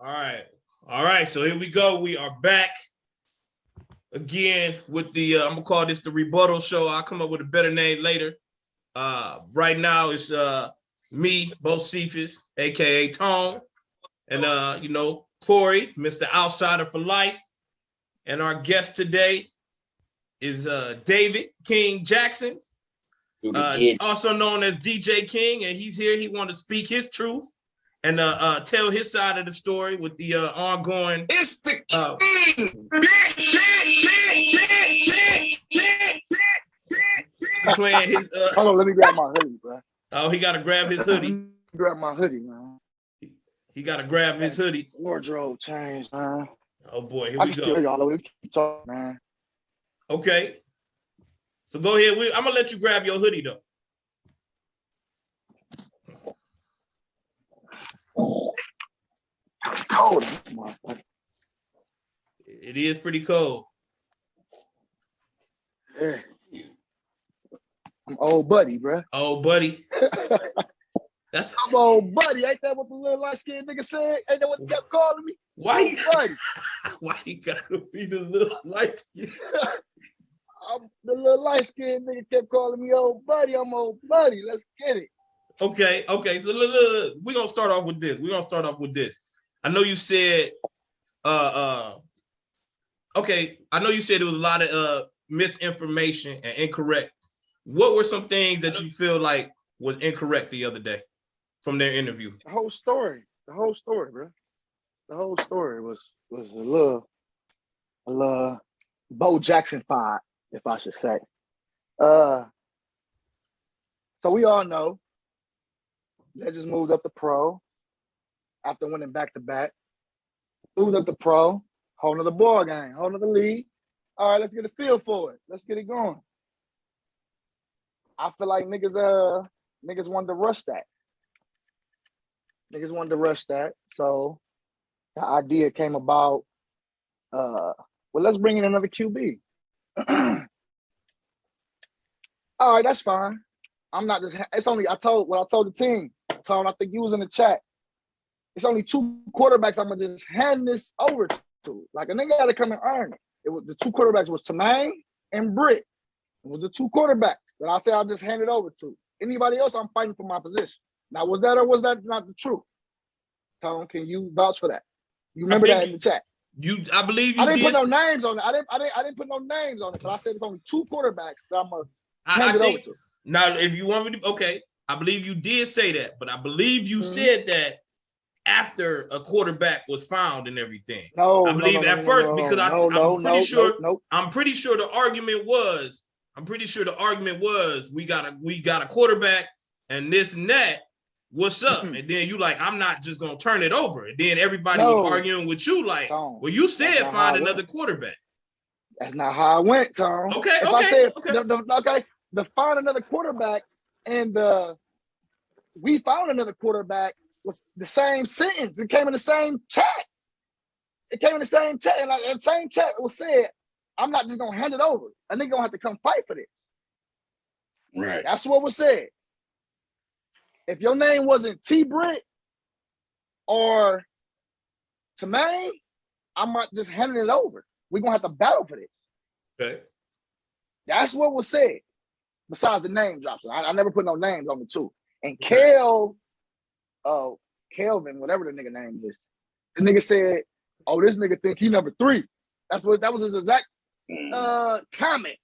All right. All right. So here we go. We are back again with the, I'm going to call this the rebuttal show. I'll come up with a better name later. Right now it's me, Bo Cephas, a.k.a. Tone, and, Corey, Mr. Outsider for Life. And our guest today is David King Jackson, also known as DJ King, and he's here. He wanted to speak his truth and tell his side of the story with the ongoing. It's the king. Playing his. Hold on, let me grab my hoodie, bro. Oh, he got to grab his hoodie. Grab my hoodie, man. He got to grab his hoodie. Wardrobe change, man. Oh boy, here I we can go. still y'all. We keep talking, man. Okay. So go ahead. I'm gonna let you grab your hoodie though. Cold. It is pretty cold. Yeah. I'm old buddy, bro. Oh, buddy. I'm old buddy. Ain't that what the little light skinned nigga said? Ain't that what he kept calling me? Why buddy? Why you gotta be the little light skin? The little light skinned nigga kept calling me old buddy. I'm old buddy. Let's get it. Okay. So we're gonna start off with this. I know you said okay. I know you said there was a lot of misinformation and incorrect. What were some things that you feel like was incorrect the other day from their interview? The whole story, bro. The whole story was a little Bo Jackson-fied, if I should say. So we all know they just moved up to pro after winning back-to-back. Moved up to pro, whole nother ball game, whole nother league. All right, let's get a feel for it. Let's get it going. I feel like niggas wanted to rush that. So the idea came about, well, let's bring in another QB. All right, that's fine. I'm not just, it's only, I told the team, Tom, I think you was in the chat. It's only 2 quarterbacks I'm gonna just hand this over to. Like a nigga gotta come and earn it. It was the 2 quarterbacks was Tamaine and Britt. It was the 2 quarterbacks that I said I'll just hand it over to. Anybody else, I'm fighting for my position. Now, was that or was that not the truth? Tom, can you vouch for that? You remember that in the chat? I believe you. I didn't put no names on it. I didn't put no names on it, but I said it's only 2 quarterbacks that I'm gonna hand it over to. Now, if you want me to, okay, I believe you did say that, but I believe you said that after a quarterback was found and everything. No, I believe at first because I'm pretty sure the argument was we got a quarterback and this and that. What's up? And then you like, I'm not just gonna turn it over. And then everybody was arguing with you like, well, you said find another quarterback. That's not how I went, Tom. Okay. The find another quarterback and we found another quarterback was the same sentence. It came in the same chat. And like, in the same chat, it was said, I'm not just gonna hand it over. A nigga gonna have to come fight for this. Right. That's what was said. If your name wasn't T Britt or Tamaine, I'm not just handing it over. We're gonna have to battle for this. Okay. That's what was said. Besides the name drops. I never put no names on the 2. And Kelvin, whatever the nigga name is, the nigga said, oh, this nigga think he number 3. That was his exact comment.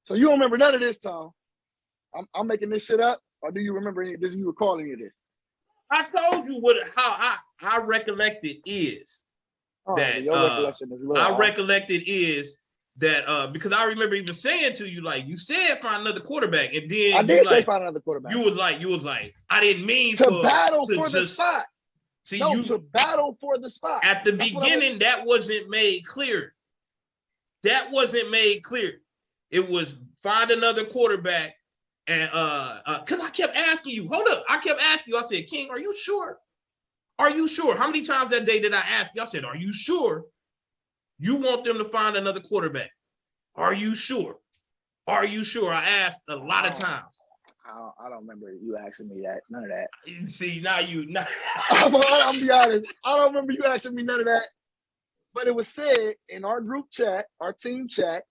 So you don't remember none of this, Tom? I'm making this shit up, or do you remember any of this? You recall any of this? I told you how I recollect it is that your recollection is little. I recollect it is that because I remember even saying to you, like, you said find another quarterback, and then I did say find another quarterback. You was like, I didn't mean to battle for the spot. See, to battle for the spot. At the beginning, that wasn't made clear. It was find another quarterback, and because I kept asking you, I said, King, are you sure? Are you sure? How many times that day did I ask you? I said, are you sure you want them to find another quarterback? Are you sure? I asked a lot of times. I don't remember you asking me that. None of that. See, now I'll be honest. I don't remember you asking me none of that. But it was said in our group chat, our team chat,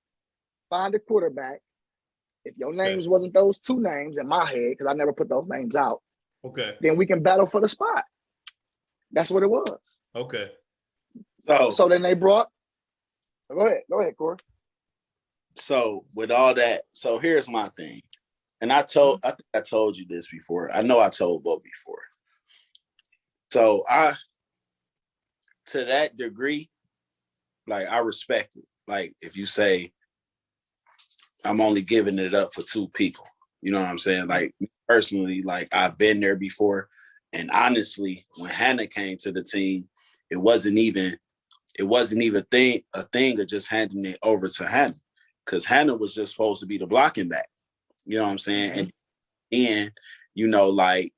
find a quarterback. If your names wasn't those two names in my head, because I never put those names out, then we can battle for the spot. That's what it was. Okay. So then they brought. Go ahead, Corey. So with all that, so here's my thing. And I think I told you this before. I know I told Bo before. So to that degree, like I respect it. Like if you say I'm only giving it up for two people, you know what I'm saying? Like personally, like I've been there before. And honestly, when Hannah came to the team, it wasn't even a thing of just handing it over to Hannah. Because Hannah was just supposed to be the blocking back. You know what I'm saying? And you know, like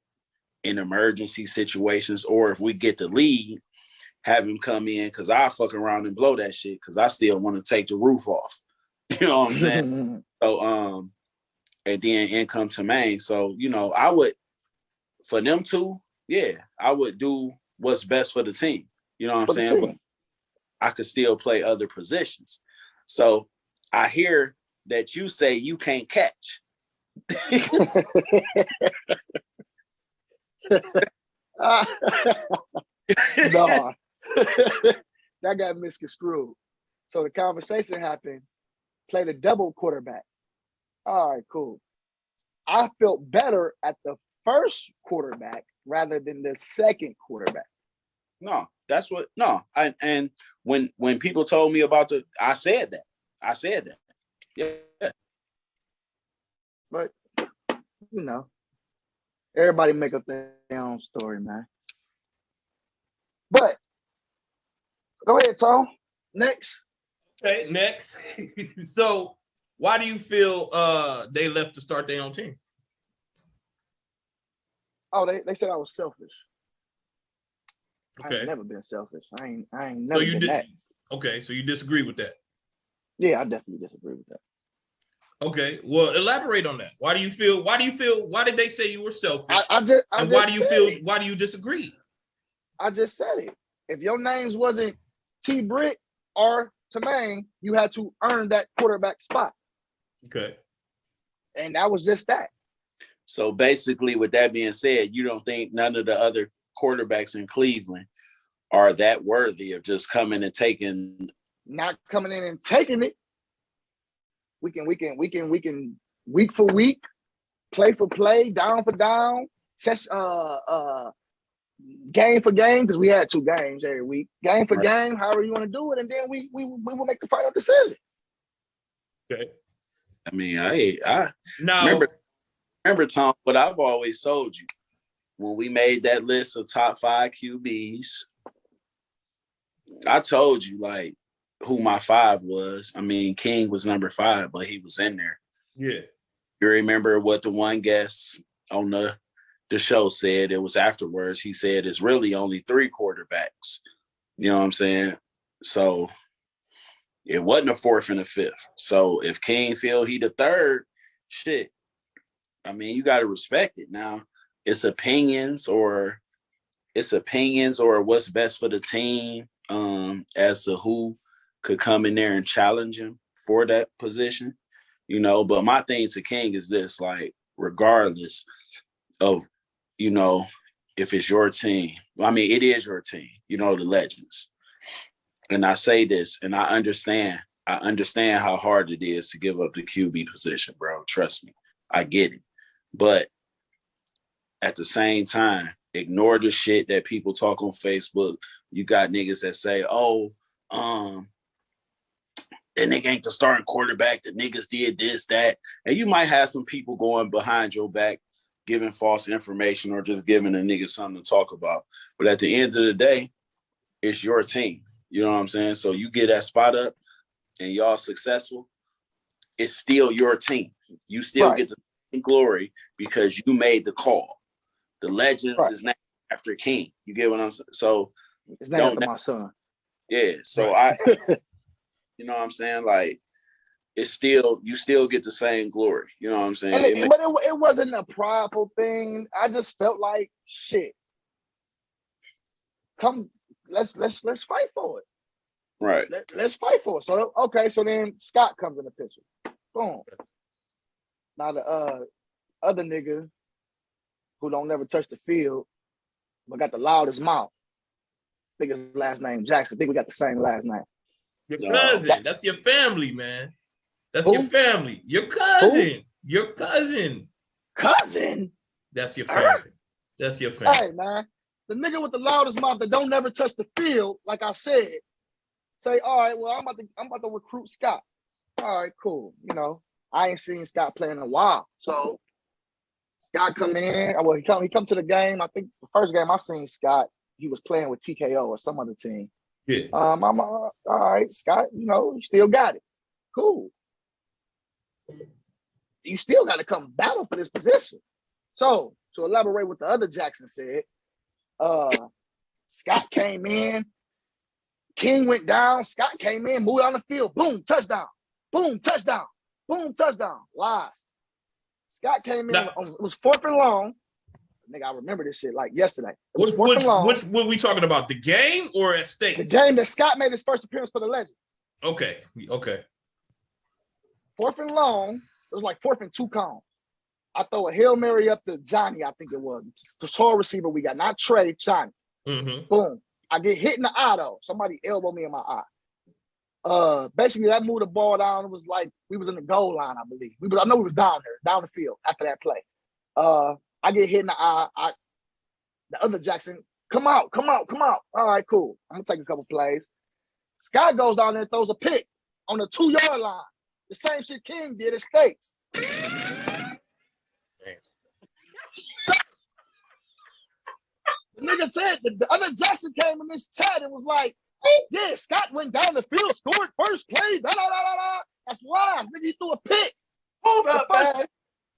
in emergency situations, or if we get the lead, have him come in because I fuck around and blow that shit because I still want to take the roof off. You know what I'm saying? So and then in come Tremaine. So, you know, I would, for them two, yeah, I would do what's best for the team. You know what I'm saying? But I could still play other positions. So I hear that you say you can't catch. No, that got misconstrued. So the conversation happened, play the double quarterback. All right, cool. I felt better at the first quarterback rather than the second quarterback. No, that's what, no. And when people told me about I said that. Yeah. But, you know, everybody make up their own story, man. But, go ahead, Tom. Next. Okay, next. So, why do you feel they left to start their own team? Oh, they said I was selfish. Okay. I've never been selfish. I ain't never been that. Okay, so you disagree with that? Yeah, I definitely disagree with that. Okay, well, elaborate on that. Why did they say you were selfish? Why do you disagree? I just said it. If your names wasn't T. Britt or Tremaine, you had to earn that quarterback spot. Okay. And that was just that. So basically, with that being said, you don't think none of the other quarterbacks in Cleveland are that worthy of just coming and taking? Not coming in and taking it. We can week for week, play for play, down for down, game for game, because we had 2 games every week. Game for game, however you want to do it, and then we will make the final decision. Okay. I mean, I remember, Tom, what I've always told you when we made that list of top 5 QBs. I told you like who my 5 was. I mean, King was number 5, but he was in there. Yeah. You remember what the one guest on the show said? It was afterwards. He said it's really only 3 quarterbacks. You know what I'm saying? So it wasn't a 4th and a 5th. So if King feel he the 3rd, shit. I mean, you got to respect it. Now, it's opinions or what's best for the team as to who could come in there and challenge him for that position, you know. But my thing to King is this, like, regardless of, you know, if it's your team, I mean, it is your team, you know, the Legends. And I say this, and I understand how hard it is to give up the QB position, bro. Trust me, I get it. But at the same time, ignore the shit that people talk on Facebook. You got niggas that say, oh, that nigga ain't the starting quarterback. The niggas did this, that. And you might have some people going behind your back, giving false information or just giving a nigga something to talk about. But at the end of the day, it's your team. You know what I'm saying? So you get that spot up and y'all successful, it's still your team. You still get the glory because you made the call. The Legends is named after King. You get what I'm saying? So it's named after my son. Yeah. So you know what I'm saying? Like, it's still you still get the same glory. You know what I'm saying? But it wasn't a prideful thing. I just felt like shit. Come, let's fight for it. Right. Let's fight for it. So okay, so then Scott comes in the picture. Boom. Now the other nigga who don't never touch the field, but got the loudest mouth. I think his last name Jackson. I think we got the same last name. Your cousin. That's your family, man. That's Who? your family. Your cousin. Who? Your cousin. Cousin. That's your family. That's your family. Hey man, the nigga with the loudest mouth that don't never touch the field, like I said, say, all right, well, I'm about to recruit Scott. All right, cool. You know, I ain't seen Scott play in a while. So Scott come in. Well, he come to the game. I think the first game I seen Scott, he was playing with TKO or some other team. Yeah. I'm all right, Scott, you know, you still got it. Cool. You still got to come battle for this position. So to elaborate what the other Jackson said, Scott came in, King went down, Scott came in, moved on the field, boom, touchdown, boom, touchdown, boom, touchdown. Lies. Scott came in, it was 4th and long. Nigga, I remember this shit like yesterday. It was 4th and long. What we talking about? The game or at State? The game that Scott made his first appearance for the Legends. Okay. 4th and long, it was like 4th and 2 cones. I throw a Hail Mary up to Johnny, I think it was. The tall receiver we got, not Trey, Johnny. Mm-hmm. Boom. I get hit in the eye though. Somebody elbowed me in my eye. Basically that moved the ball down. It was like we was in the goal line, I believe. I know we was down there, down the field after that play. I get hit in the eye. The other Jackson, come out. All right, cool. I'm gonna take a couple plays. Scott goes down there and throws a pick on the 2-yard line. The same shit King did at States. The nigga said the other Jackson came in this chat and was like, yeah, Scott went down the field, scored first play, da da da da da. That's lies. Nigga, he threw a pick. Hold up, man.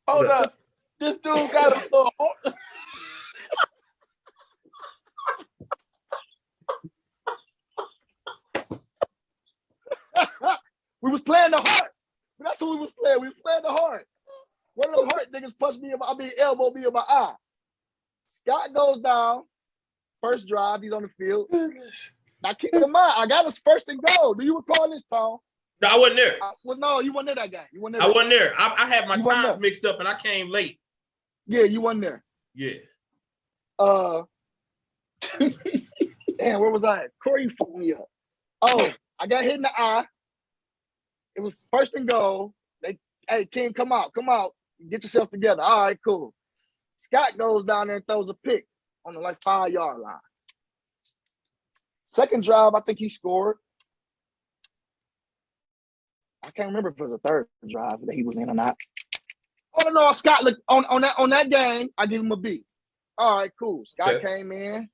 Hold up. This dude got a little. We was playing the heart. That's what we was playing. We was playing the heart. One of them heart niggas punched me elbowed me in my eye. Scott goes down. First drive, he's on the field. Now keep in mind, I got his first and goal. Do you recall this, Tom? No, I wasn't there. Well, no, you wasn't there that guy. You wasn't there. I wasn't there. I had my You wasn't times there. mixed up and I came late. Yeah, you wasn't there. Yeah. Damn, where was I at? Corey, you fucked me up. Oh, I got hit in the eye. It was first and goal. Hey, King, come out. Get yourself together. All right, cool. Scott goes down there and throws a pick on the 5-yard line. Second drive, I think he scored. I can't remember if it was a third drive that he was in or not. All in all, Scott looked on that game, I give him a B. All right, cool. Scott came in.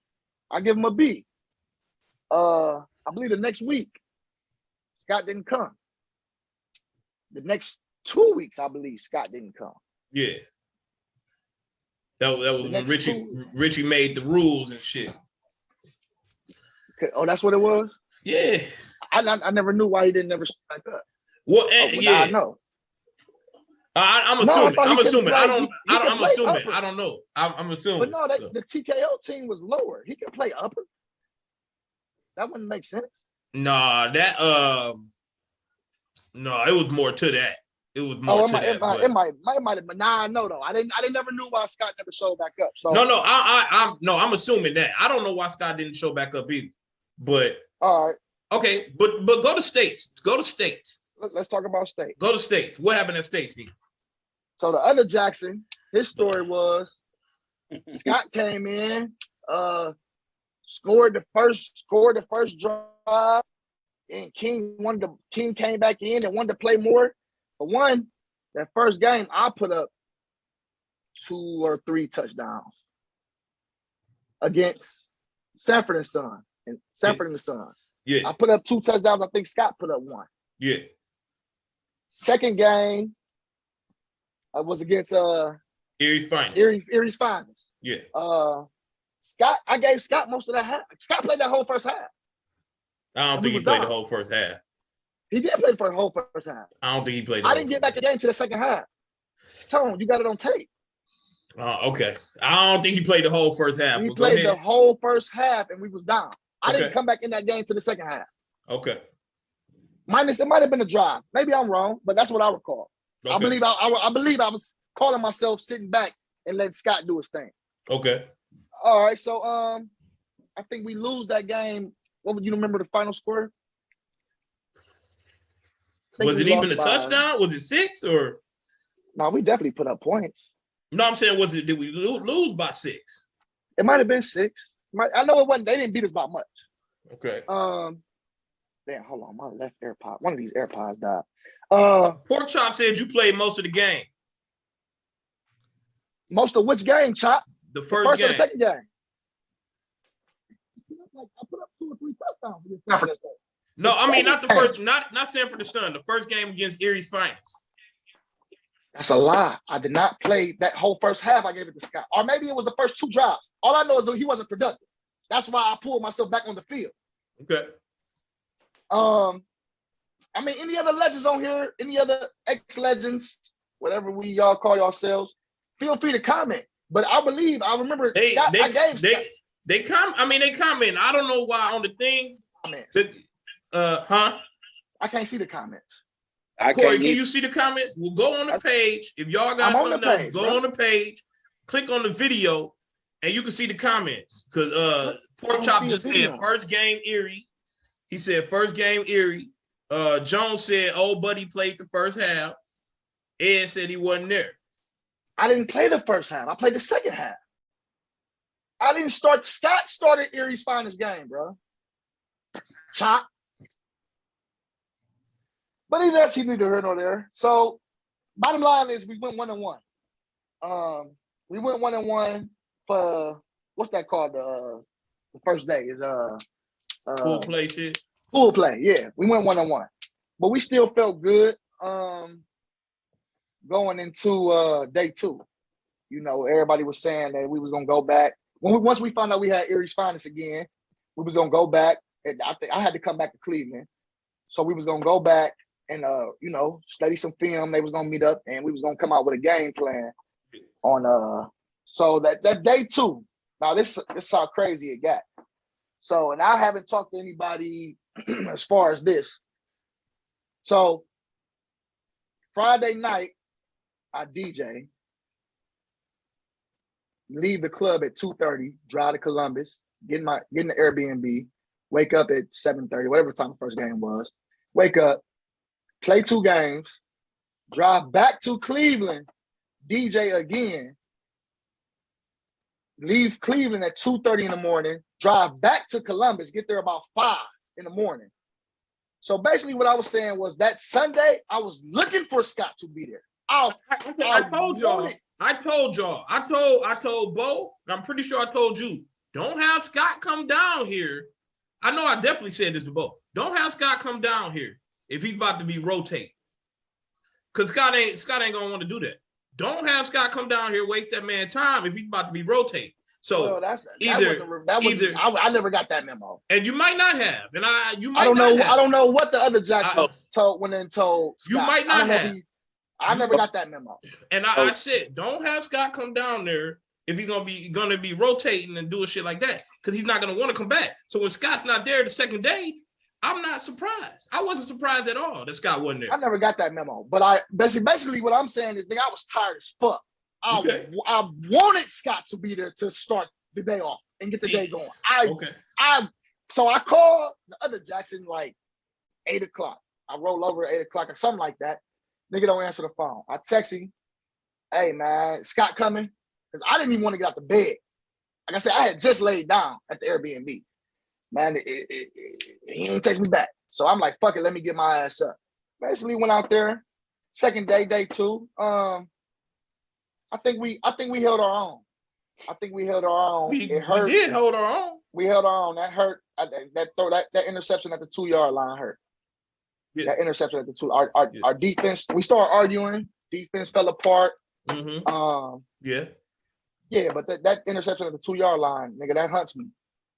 I give him a B. I believe the next week, Scott didn't come. The next 2 weeks, I believe, Scott didn't come. Yeah. That was when Richie made the rules and shit. Okay. Oh, that's what it was? Yeah. I never knew why he didn't never show back up. Well, yeah. I know. I'm assuming. I'm assuming. I'm assuming. Upper. I don't know. I'm assuming. But no, the TKO team was lower. He can play upper. That wouldn't make sense. Nah, no, it was more to that. It was more to that. It might have been. Nah, I know though. I never knew why Scott never showed back up. So no, I'm assuming that. I don't know why Scott didn't show back up either. But all right. Okay, but go to States. Go to States. Let's talk about State. Go to States. What happened at States, Steve? So the other Jackson, his story was Scott came in, scored the first drive, and King came back in and wanted to play more. But that first game, I put up 2 or 3 touchdowns against Sanford and Son and Sanford and the Sons. Yeah. I put up 2 touchdowns. I think Scott put up 1. Yeah. Second game was against Erie's Finest. Erie's Finest. Yeah. I gave Scott most of that half. Scott played that whole first half. I don't think he played the whole first half. He did play for the whole first half. I don't think he played. I didn't get back the game to the second half. Tone, you got it on tape. Okay. I don't think he played the whole first half. He Well, go played the ahead. whole first half, and we was down. I Okay. didn't come back in that game to the second half. Okay. Minus, it might have been a drive. Maybe I'm wrong, but that's what I recall. Okay. I believe I was calling myself sitting back and letting Scott do his thing. Okay. All right, so I think we lose that game. What would you remember the final score? Was it even a touchdown? Was it 6 or? No, we definitely put up points. No, I'm saying, did we lose by 6? It might have been 6. I know it wasn't. They didn't beat us by much. Okay. Damn, hold on. My left AirPod. One of these AirPods died. Pork Chop said you played most of the game. Most of which game, Chop? The The first first game. or the second game? I put up 2 or 3 touchdowns for this thing. No, I mean not the second first, not Sanford the Sun. The first game against Erie's Finest. That's a lie. I did not play that whole first half. I gave it to Scott. Or maybe it was the first 2 drives. All I know is that he wasn't productive. That's why I pulled myself back on the field. Okay. I mean, any other legends on here, any other ex-legends, whatever we y'all call yourselves, feel free to comment. But I remember Scott, I gave Scott they comment. I don't know why on the thing. comments. I can't see the comments. I Corey, can't can get you see the comments? We'll go on the page. If y'all got I'm on something the else, page, go bro. on the page, click on the video, and you can see the comments. Because Pork don't Chop see a just said video. first game Erie. He said first game Erie. Jones said old buddy played the first half. Ed said he wasn't there. I didn't play the first half. I played the second half. I didn't start. Scott started Erie's finest game, bro. Chop. But that's neither here nor there. So, bottom line is we went 1-1. We went 1-1 for what's that called? The first day is Full play shit. full play. Yeah, we went 1-1, but we still felt good. Going into day 2, you know, everybody was saying that we was gonna go back. Once we found out we had Erie's finest again, we was gonna go back. And I think I had to come back to Cleveland, so we was gonna go back and you know, study some film. They was gonna meet up, and we was gonna come out with a game plan on so that day 2. Now this is how crazy it got. So, and I haven't talked to anybody as far as this. So Friday night, I DJ, leave the club at 2:30, drive to Columbus, get in the Airbnb, wake up at 7:30, whatever time the first game was. Wake up, play 2 games, drive back to Cleveland, DJ again, leave Cleveland at 2:30 in the morning, drive back to Columbus, get there about 5 in the morning. So basically what I was saying was that Sunday, I was looking for Scott to be there. I told y'all. I told Bo, and I'm pretty sure I told you, don't have Scott come down here. I know I definitely said this to Bo. Don't have Scott come down here if he's about to be rotated. Because Scott ain't gonna want to do that. Don't have Scott come down here, waste that man time if he's about to be rotated. So I never got that memo. And you might not have. And I don't know what the other Jackson told Scott. You might not have. I never got that memo. And I said, don't have Scott come down there if he's gonna be rotating and doing shit like that, because he's not gonna want to come back. So when Scott's not there the second day, I'm not surprised. I wasn't surprised at all that Scott wasn't there. I never got that memo. But I basically what I'm saying is, nigga, I was tired as fuck. I wanted Scott to be there to start the day off and get the day going. So I called the other Jackson like 8 o'clock. I roll over at 8 o'clock or something like that. Nigga don't answer the phone. I text him, hey man, Scott coming? Because I didn't even want to get out the bed. Like I said, I had just laid down at the Airbnb. Man, he didn't text me back. So I'm like, fuck it, let me get my ass up. Basically went out there. Second day, day 2. I think we held our own. We It hurt. did hold our own. We held our own. That hurt. That interception at the 2-yard line hurt. Yeah. That interception at the 2. Our defense. We started arguing. Defense fell apart. Mm-hmm. Yeah, but that interception at the 2-yard line, nigga, that hunts me.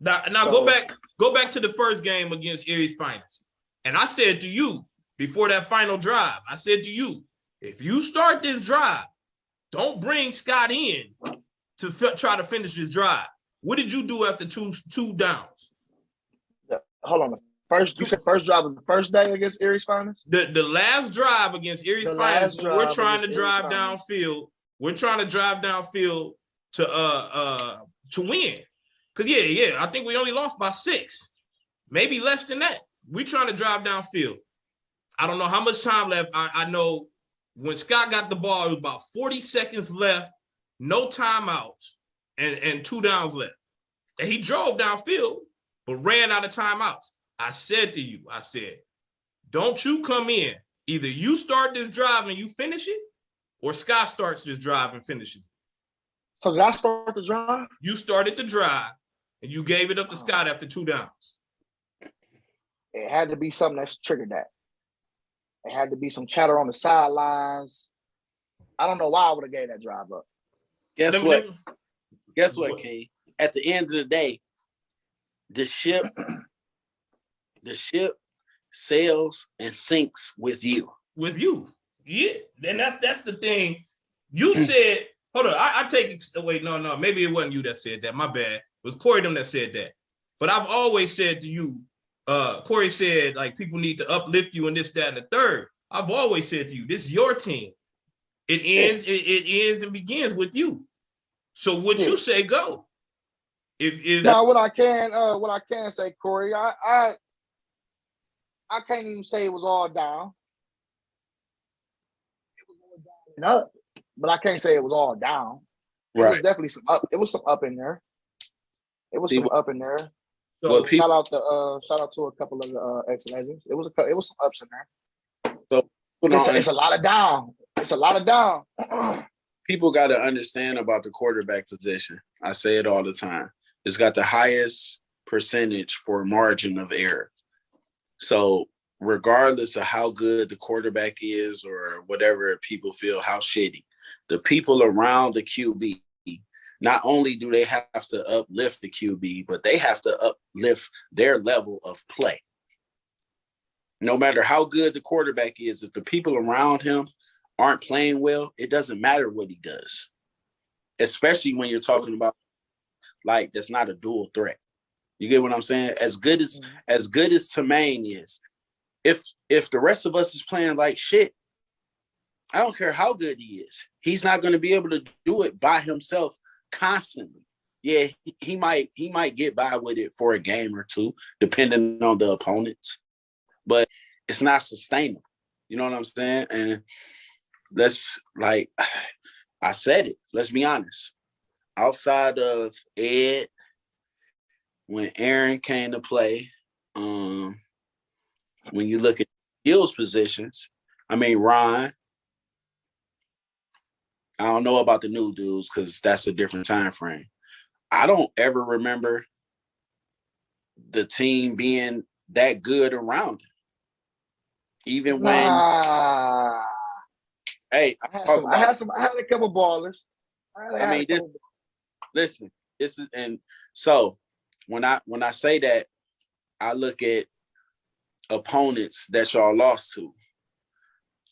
Now go back to the first game against Erie's Finest. And I said to you, before that final drive. I said to you, if you start this drive, don't bring Scott in to try to finish this drive. What did you do after two downs? Hold on. You said first drive of the first day against Erie's Finest? The last drive against Erie's Finest, we're trying to drive downfield. We're trying to drive downfield to win. Cause yeah, I think we only lost by 6, maybe less than that. We're trying to drive downfield. I don't know how much time left. I know when Scott got the ball, it was about 40 seconds left, no timeouts, and 2 downs left. And he drove downfield, but ran out of timeouts. I said to you, don't you come in. Either you start this drive and you finish it, or Scott starts this drive and finishes it. So did I start the drive? You started the drive, and you gave it up to Scott after 2 downs. It had to be something that's triggered that. It had to be some chatter on the sidelines. I don't know why I would have gave that drive up. Guess what, King? At the end of the day, the ship sails and sinks with you. With you. Yeah. Then that's the thing. You said, hold on, I take it. Wait, no, maybe it wasn't you that said that. My bad. It was Corey them that said that. But I've always said to you, Corey said, like, people need to uplift you and this, that, and the third. I've always said to you, this is your team. It ends and begins with you. So what you say, go. If now what I can say, Corey, I can't even say it was all down. It was all down and up, but I can't say it was all down. It was definitely some up. It was some up in there. So shout out to a couple of the ex-legends. It was some ups in there. So it's a lot of down. It's a lot of down. People got to understand about the quarterback position. I say it all the time. It's got the highest percentage for margin of error. So regardless of how good the quarterback is or whatever people feel, how shitty, the people around the QB, not only do they have to uplift the QB, but they have to uplift their level of play. No matter how good the quarterback is, if the people around him aren't playing well, it doesn't matter what he does. Especially when you're talking about, like, that's not a dual threat. You get what I'm saying? As good as Tremaine is, if the rest of us is playing like shit, I don't care how good he is. He's not going to be able to do it by himself constantly. Yeah, he might get by with it for a game or two, depending on the opponents, but it's not sustainable. You know what I'm saying? And I said it. Let's be honest. Outside of Ed, when Aaron came to play, when you look at skills positions, I mean, Ron, I don't know about the new dudes because that's a different time frame. I don't ever remember the team being that good around him. Even when hey, I had a couple ballers. Listen, this is, and so when I say that, I look at opponents that y'all lost to.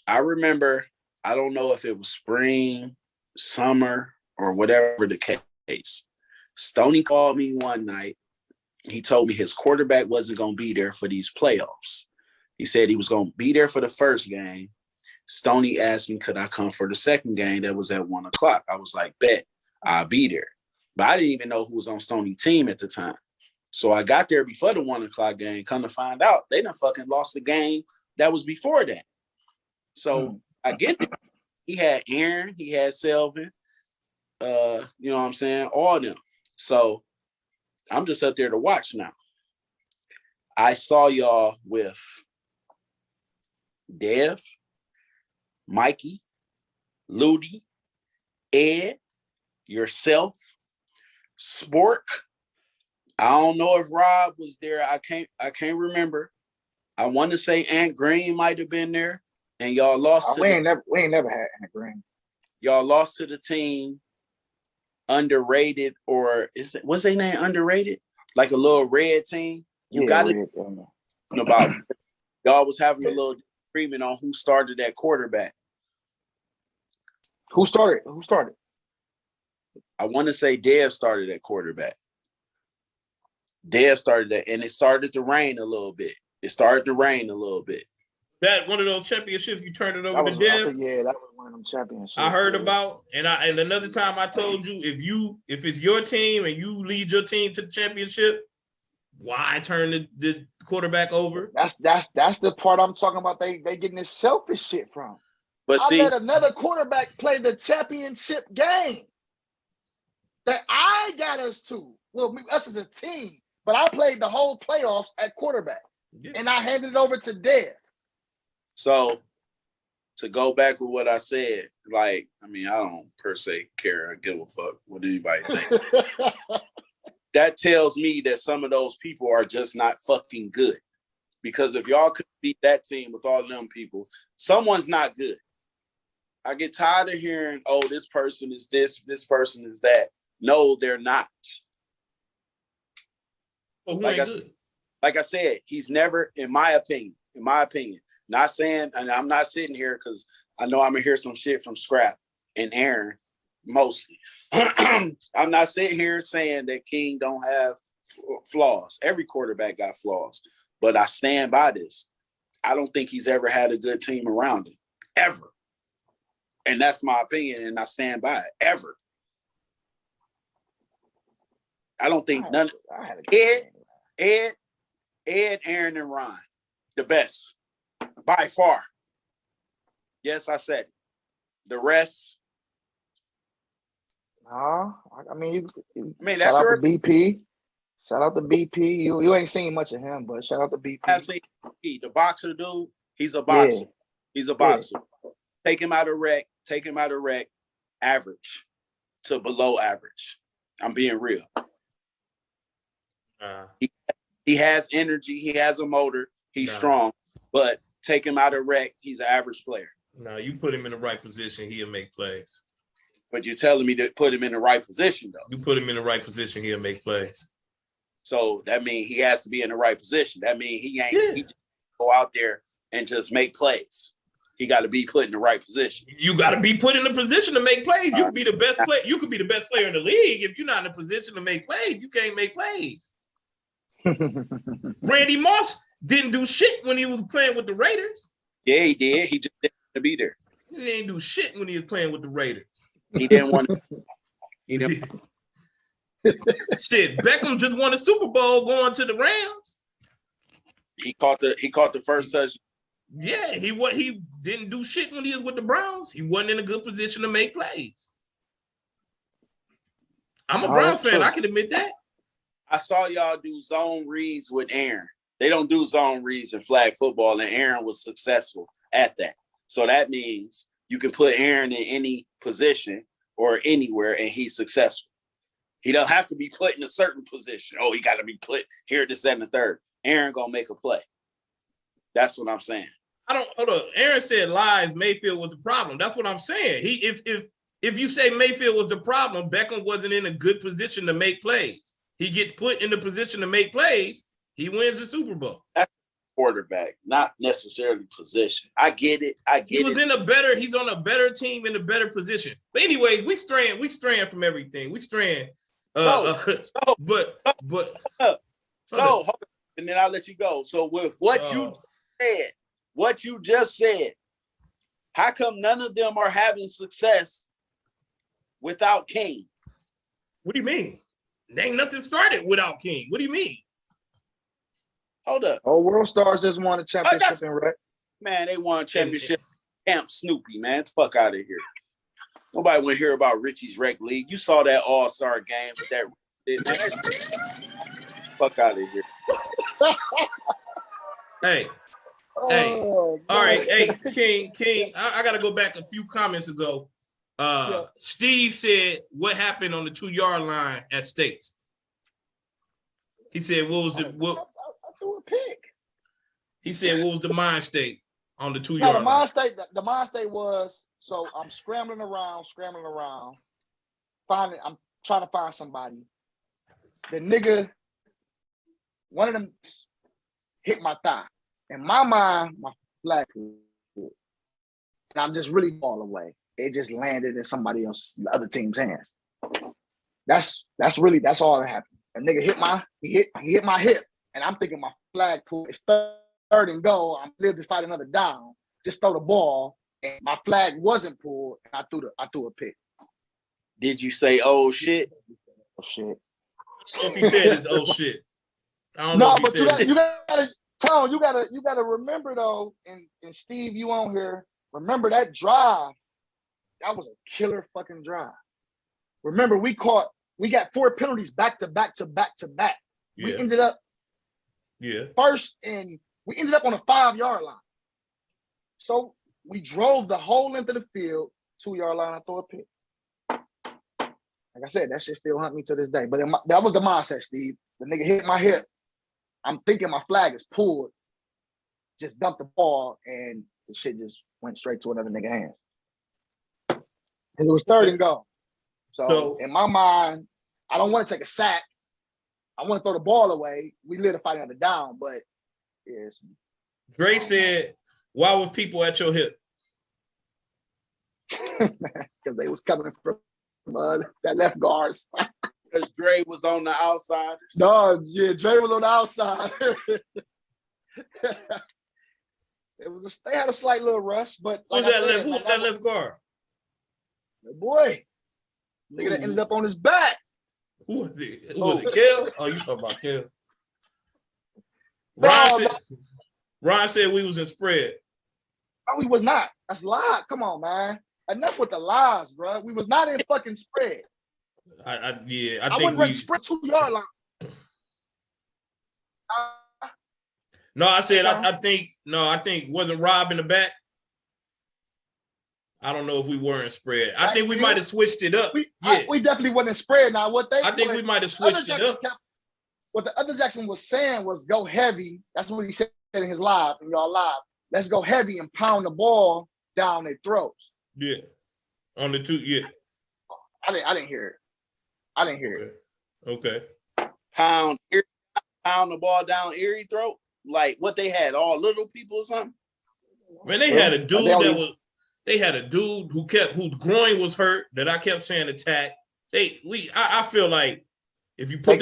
I remember, I don't know if it was spring, summer, or whatever the case. Stoney called me one night. He told me his quarterback wasn't going to be there for these playoffs. He said he was going to be there for the first game. Stoney asked me, could I come for the second game that was at 1:00? I was like, bet, I'll be there. But I didn't even know who was on Stoney's team at the time. So I got there before the 1:00 game. Come to find out, they done fucking lost the game that was before that. So I get it. He had Aaron, he had Selvin, you know what I'm saying? All of them. So I'm just up there to watch now. I saw y'all with Dev, Mikey, Ludi, Ed, yourself, Spork. I don't know if Rob was there. I can't remember. I want to say Ant Green might have been there, and y'all lost. We ain't never had Ant Green. Y'all lost to the team underrated, or what's their name, underrated? Like a little red team. You got it about. Y'all was having a little agreement on who started at quarterback. Who started? Who started? I want to say Dev started at quarterback. Dev started that, and it started to rain a little bit. That one of those championships you turned it That over was, to I Dev. think, yeah, that was one of them championships. I heard yeah. about, and another time I told you, if it's your team and you lead your team to the championship, why turn the quarterback over? That's the part I'm talking about. They getting this selfish shit from. But I see, let another quarterback play the championship game that I got us to. Well, us as a team, but I played the whole playoffs at quarterback, and I handed it over to Dev. so to go back with what I said, like, I mean, I don't per se care. I give a fuck what anybody think. That tells me that some of those people are just not fucking good. Because if y'all could beat that team with all them people, someone's not good. I get tired of hearing, oh, this person is this person is that. No, they're not. Well, Like I said, he's never, in my opinion, not saying, and I'm not sitting here because I know I'm gonna hear some shit from Scrap and Aaron mostly. I'm not sitting here saying that King don't have flaws. Every quarterback got flaws, but I stand by this. I don't think he's ever had a good team around him, ever. And that's my opinion, and I stand by it, ever. I don't think none. Ed, Aaron, and Ron, the best by far. Yes, I said it. The rest. I mean, that's shout out your to BP. Shout out to BP. You ain't seen much of him, but shout out to BP. I seen the boxer dude. He's a boxer. Yeah. He's a boxer. Yeah. Take him out of rec. Average to below average. I'm being real. He has energy. He has a motor. He's strong. But take him out of rec. He's an average player. No, you put him in the right position, he'll make plays. But you're telling me to put him in the right position, though. You put him in the right position, he'll make plays. So that means he has to be in the right position. That means he just go out there and just make plays. He got to be put in the right position. You got to be put in the position to make plays. You could be the best player. You could be the best player in the league. If you're not in a position to make plays, you can't make plays. Randy Moss didn't do shit when he was playing with the Raiders. Yeah, he did. He just didn't want to be there. He didn't do shit when he was playing with the Raiders. He didn't want to. He didn't. Shit, Beckham just won a Super Bowl going to the Rams. He caught the first touch. Yeah, he didn't do shit when he was with the Browns. He wasn't in a good position to make plays. I'm a Browns fan. I can admit that. I saw y'all do zone reads with Aaron. They don't do zone reads in flag football, and Aaron was successful at that. So that means you can put Aaron in any position or anywhere, and he's successful. He don't have to be put in a certain position. Oh, he got to be put here, this, and the third. Aaron gonna make a play. That's what I'm saying. Hold on. Aaron said lies. Mayfield was the problem. That's what I'm saying. If you say Mayfield was the problem, Beckham wasn't in a good position to make plays. He gets put in the position to make plays. He wins the Super Bowl. That's quarterback, not necessarily position. I get it. He's on a better team in a better position. But anyways, we straying from everything. We straying. But hold on. And then I'll let you go. So with what you just said, how come none of them are having success without King? What do you mean? Ain't nothing started without King. What do you mean? Hold up. Oh, World Stars just won a championship in rec. Man, they won a championship. Camp Snoopy, man. Fuck out of here. Nobody want to hear about Richie's Rec League. You saw that All-Star game with that. Man. Fuck out of here. Hey. All right. Hey, King. I got to go back a few comments ago. Steve said, what happened on the 2-yard line at States? He said, what was the what? I threw a pick. He said, what was the mind state on the 2-yard line? The mind state was, so I'm scrambling around. I'm trying to find somebody. The nigga, one of them hit my thigh. In my mind, flag pulled. And I'm just really all away. It just landed in somebody else's, the other team's hands. That's all that happened. A nigga hit my hip, and I'm thinking my flag pull. It's third and goal. I'm live to fight another down. Just throw the ball, and my flag wasn't pulled, and I threw a pick. Did you say, "Oh shit"? Oh shit. If he said it's oh shit. I don't No, know if but he said you gotta, Tone, you gotta remember though, and Steve, you on here. Remember that drive? That was a killer fucking drive. Remember, we got 4 penalties back to back to back to back. We ended up first, and we ended up on a 5-yard line. So we drove the whole length of the field, 2-yard line, I throw a pick. Like I said, that shit still hunt me to this day. But that was the mindset, Steve. The nigga hit my hip. I'm thinking my flag is pulled. Just dumped the ball, and the shit just went straight to another nigga hands. Because it was third and goal. So in my mind, I don't want to take a sack. I want to throw the ball away. We live to fight another down, but yes. Dre said, why was people at your hip? Because they was coming from that left guards. Because Dre was on the outside. No, yeah, Dre was on the outside. They had a slight little rush, but Who was that left guard? The boy. Nigga that ended up on his back. Who was it? Who was it? Kel? Oh, you talking about Kel? Ron said we was in spread. No, we was not. That's a lie. Come on, man. Enough with the lies, bro. We was not in fucking spread. I think wouldn't run spread 2-yard line. No, I said I think wasn't Rob in the back? I don't know if we were in spread. I think we might have switched it up. We definitely wasn't in spread. Now I think we might have switched it up. What the other Jackson was saying was go heavy. That's what he said in his live, in y'all live. Let's go heavy and pound the ball down their throats. Yeah. On the 2, yeah. I didn't hear it. I didn't hear it. Okay. Pound the ball down Erie throat? Like what they had, all little people or something? Man, they had a dude they had a dude whose groin was hurt that I kept saying attack. I feel like if you put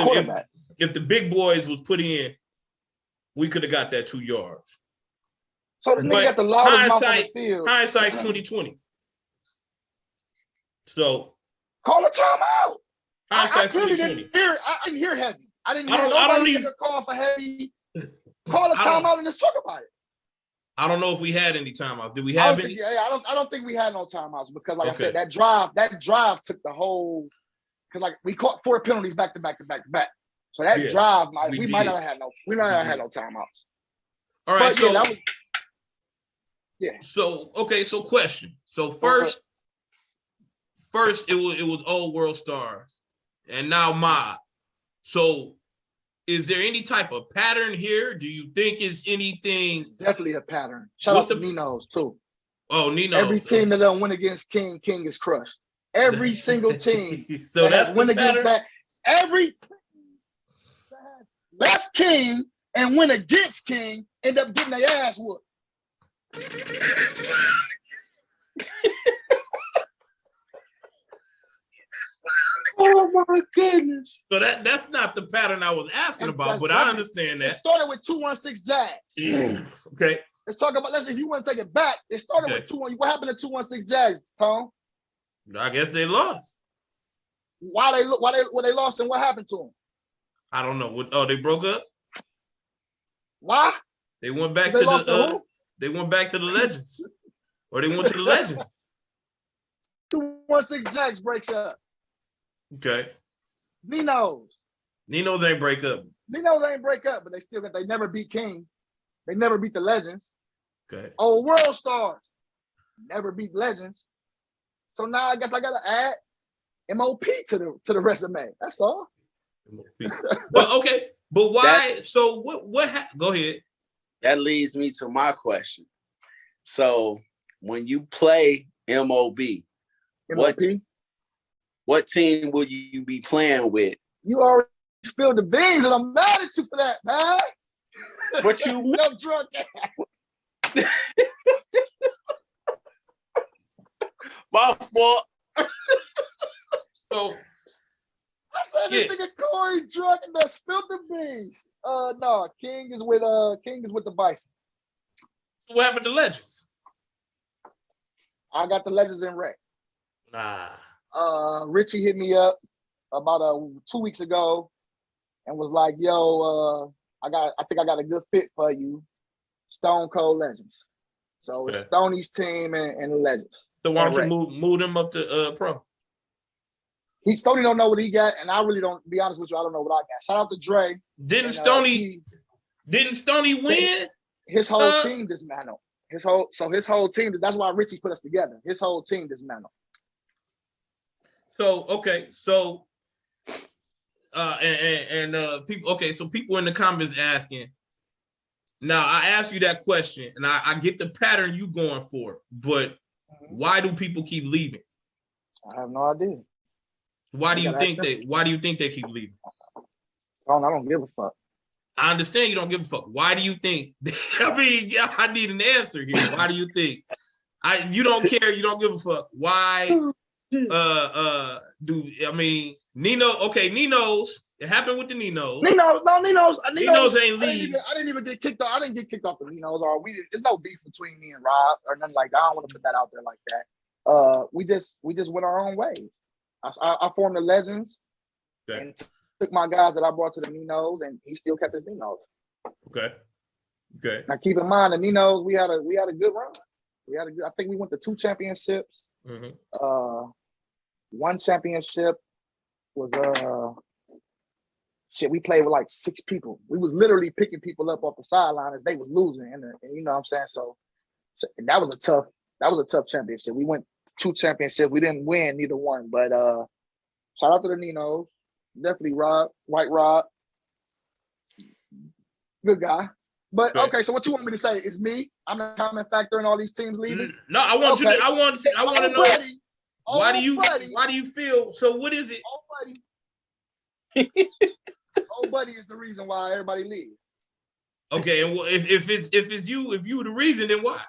if the big boys was put in, we could have got that 2 yards. So the nigga got the loudest mouth on the field. Hindsight's 2020. So call a timeout. Hindsight's 2020. I didn't hear heavy. I didn't hear nobody call for heavy. Call a timeout and let's talk about it. I don't know if we had any timeouts. Did we have any? I don't think we had no timeouts because, like I said, that drive took the whole. Because like we caught 4 penalties back to back to back to back. So that drive we might not have had no timeouts. All right, but so question. So first it was Old World Stars, and now Mob. So is there any type of pattern here? Do you think it's anything? It's definitely a pattern. Shout out to Nino's too. Oh, Nino. Every team that don't win against King is crushed. Every single team so that has win against that. Every left King and win against King end up getting their ass whooped. Oh my goodness. So that's not the pattern I was asking about, but I understand that. It started with 216 Jags. Okay. Let's talk about, if you want to take it back, it started with 216. What happened to 216 Jags, Tom? I guess they lost. Why they lost and what happened to them? I don't know. They broke up? Why? They went back to the Legends. Or they went to the Legends. 216 Jags breaks up. Okay. Nino's ain't break up. Nino's ain't break up, but they never beat King. They never beat the Legends. Okay. Old World Stars never beat Legends. So now I guess I gotta add MOP to the resume. That's all. But why? So what go ahead. That leads me to my question. So when you play MOB, what team will you be playing with? You already spilled the beans, and I'm mad at you for that, man. What you no drunk ass. My fault. So I said this nigga Corey drunk and that spilled the beans. No, King is with the Bison. what happened to Legends? I got the Legends in rec. Nah. Richie hit me up about 2 weeks ago and was like, "Yo, I think I got a good fit for you, Stone Cold Legends." So it's Okay. Stoney's team and the Legends. So why don't you Correct. move them up to pro? Stoney don't know what he got, and I really don't. To be honest with you, I don't know what I got. Shout out to Dre. Didn't and, Stoney win? His whole team dismantled. His whole team. That's why Richie put us together. His whole team dismantled. So okay, so people. Okay, so people in the comments asking. Now I ask you that question, and I get the pattern you going for, but why do people keep leaving? I have no idea. Why do you think they keep leaving? I don't give a fuck. I understand you don't give a fuck. Why do you think? I mean, yeah, I need an answer here. Why do you think? You don't care. You don't give a fuck. Why? Nino? Okay, Nino's. It happened with the Ninos. Ninos ain't leave. I didn't even get kicked off. I didn't get kicked off the Ninos, or we didn't. There's no beef between me and Rob or nothing like that. I don't want to put that out there like that. We just went our own ways. I formed the Legends and took my guys that I brought to the Ninos, and he still kept his Ninos. Okay. Now keep in mind the Ninos, we had a good run. I think we went to 2 championships. Mm-hmm. One championship was we played with like 6 people. We was literally picking people up off the sideline as they was losing, and you know what I'm saying. So that was a tough championship. We went 2 championships. We didn't win neither one, but shout out to the Ninos. Definitely White Rob, good guy. But okay, so what you want me to say? Is me? I'm the common factor in all these teams leaving. No, I want you to. I want to know. Why do you feel? So what is it? Old buddy is the reason why everybody leaves. Okay, and if you the reason, then why?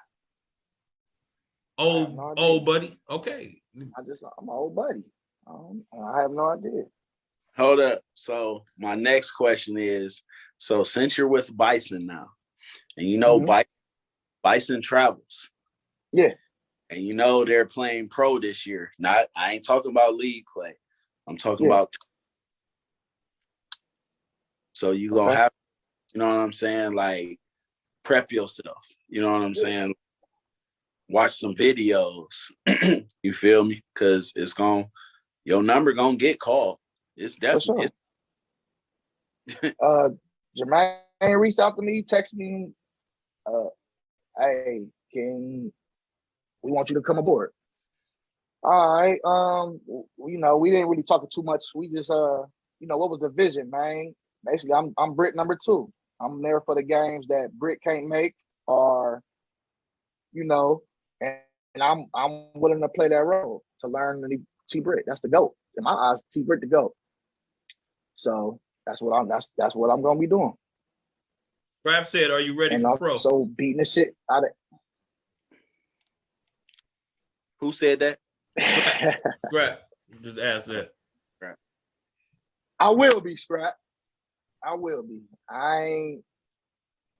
Old buddy. Okay. I'm an old buddy. I have no idea. Hold up. So my next question is: so since you're with Bison now, and you know Bison travels, yeah, and you know they're playing pro this year. I ain't talking about league play. I'm talking about. So you gonna have, you know what I'm saying? Like prep yourself. You know what I'm saying? Watch some videos. You feel me? Because your number gonna get called. It's definitely. Sure. Jermaine reached out to me, texted me, "Hey, King, we want you to come aboard." All right. You know, we didn't really talk too much. We just what was the vision, man? Basically, I'm Brit number 2. I'm there for the games that Brit can't make, or and I'm willing to play that role to learn the T Brit. That's the GOAT. In my eyes, T Brit the GOAT. So that's what I'm gonna be doing. Rap said, "Are you ready for pro?" So beating the shit out of. Who said that? Scrap. Just ask that. I will be, Scrap. I will be. I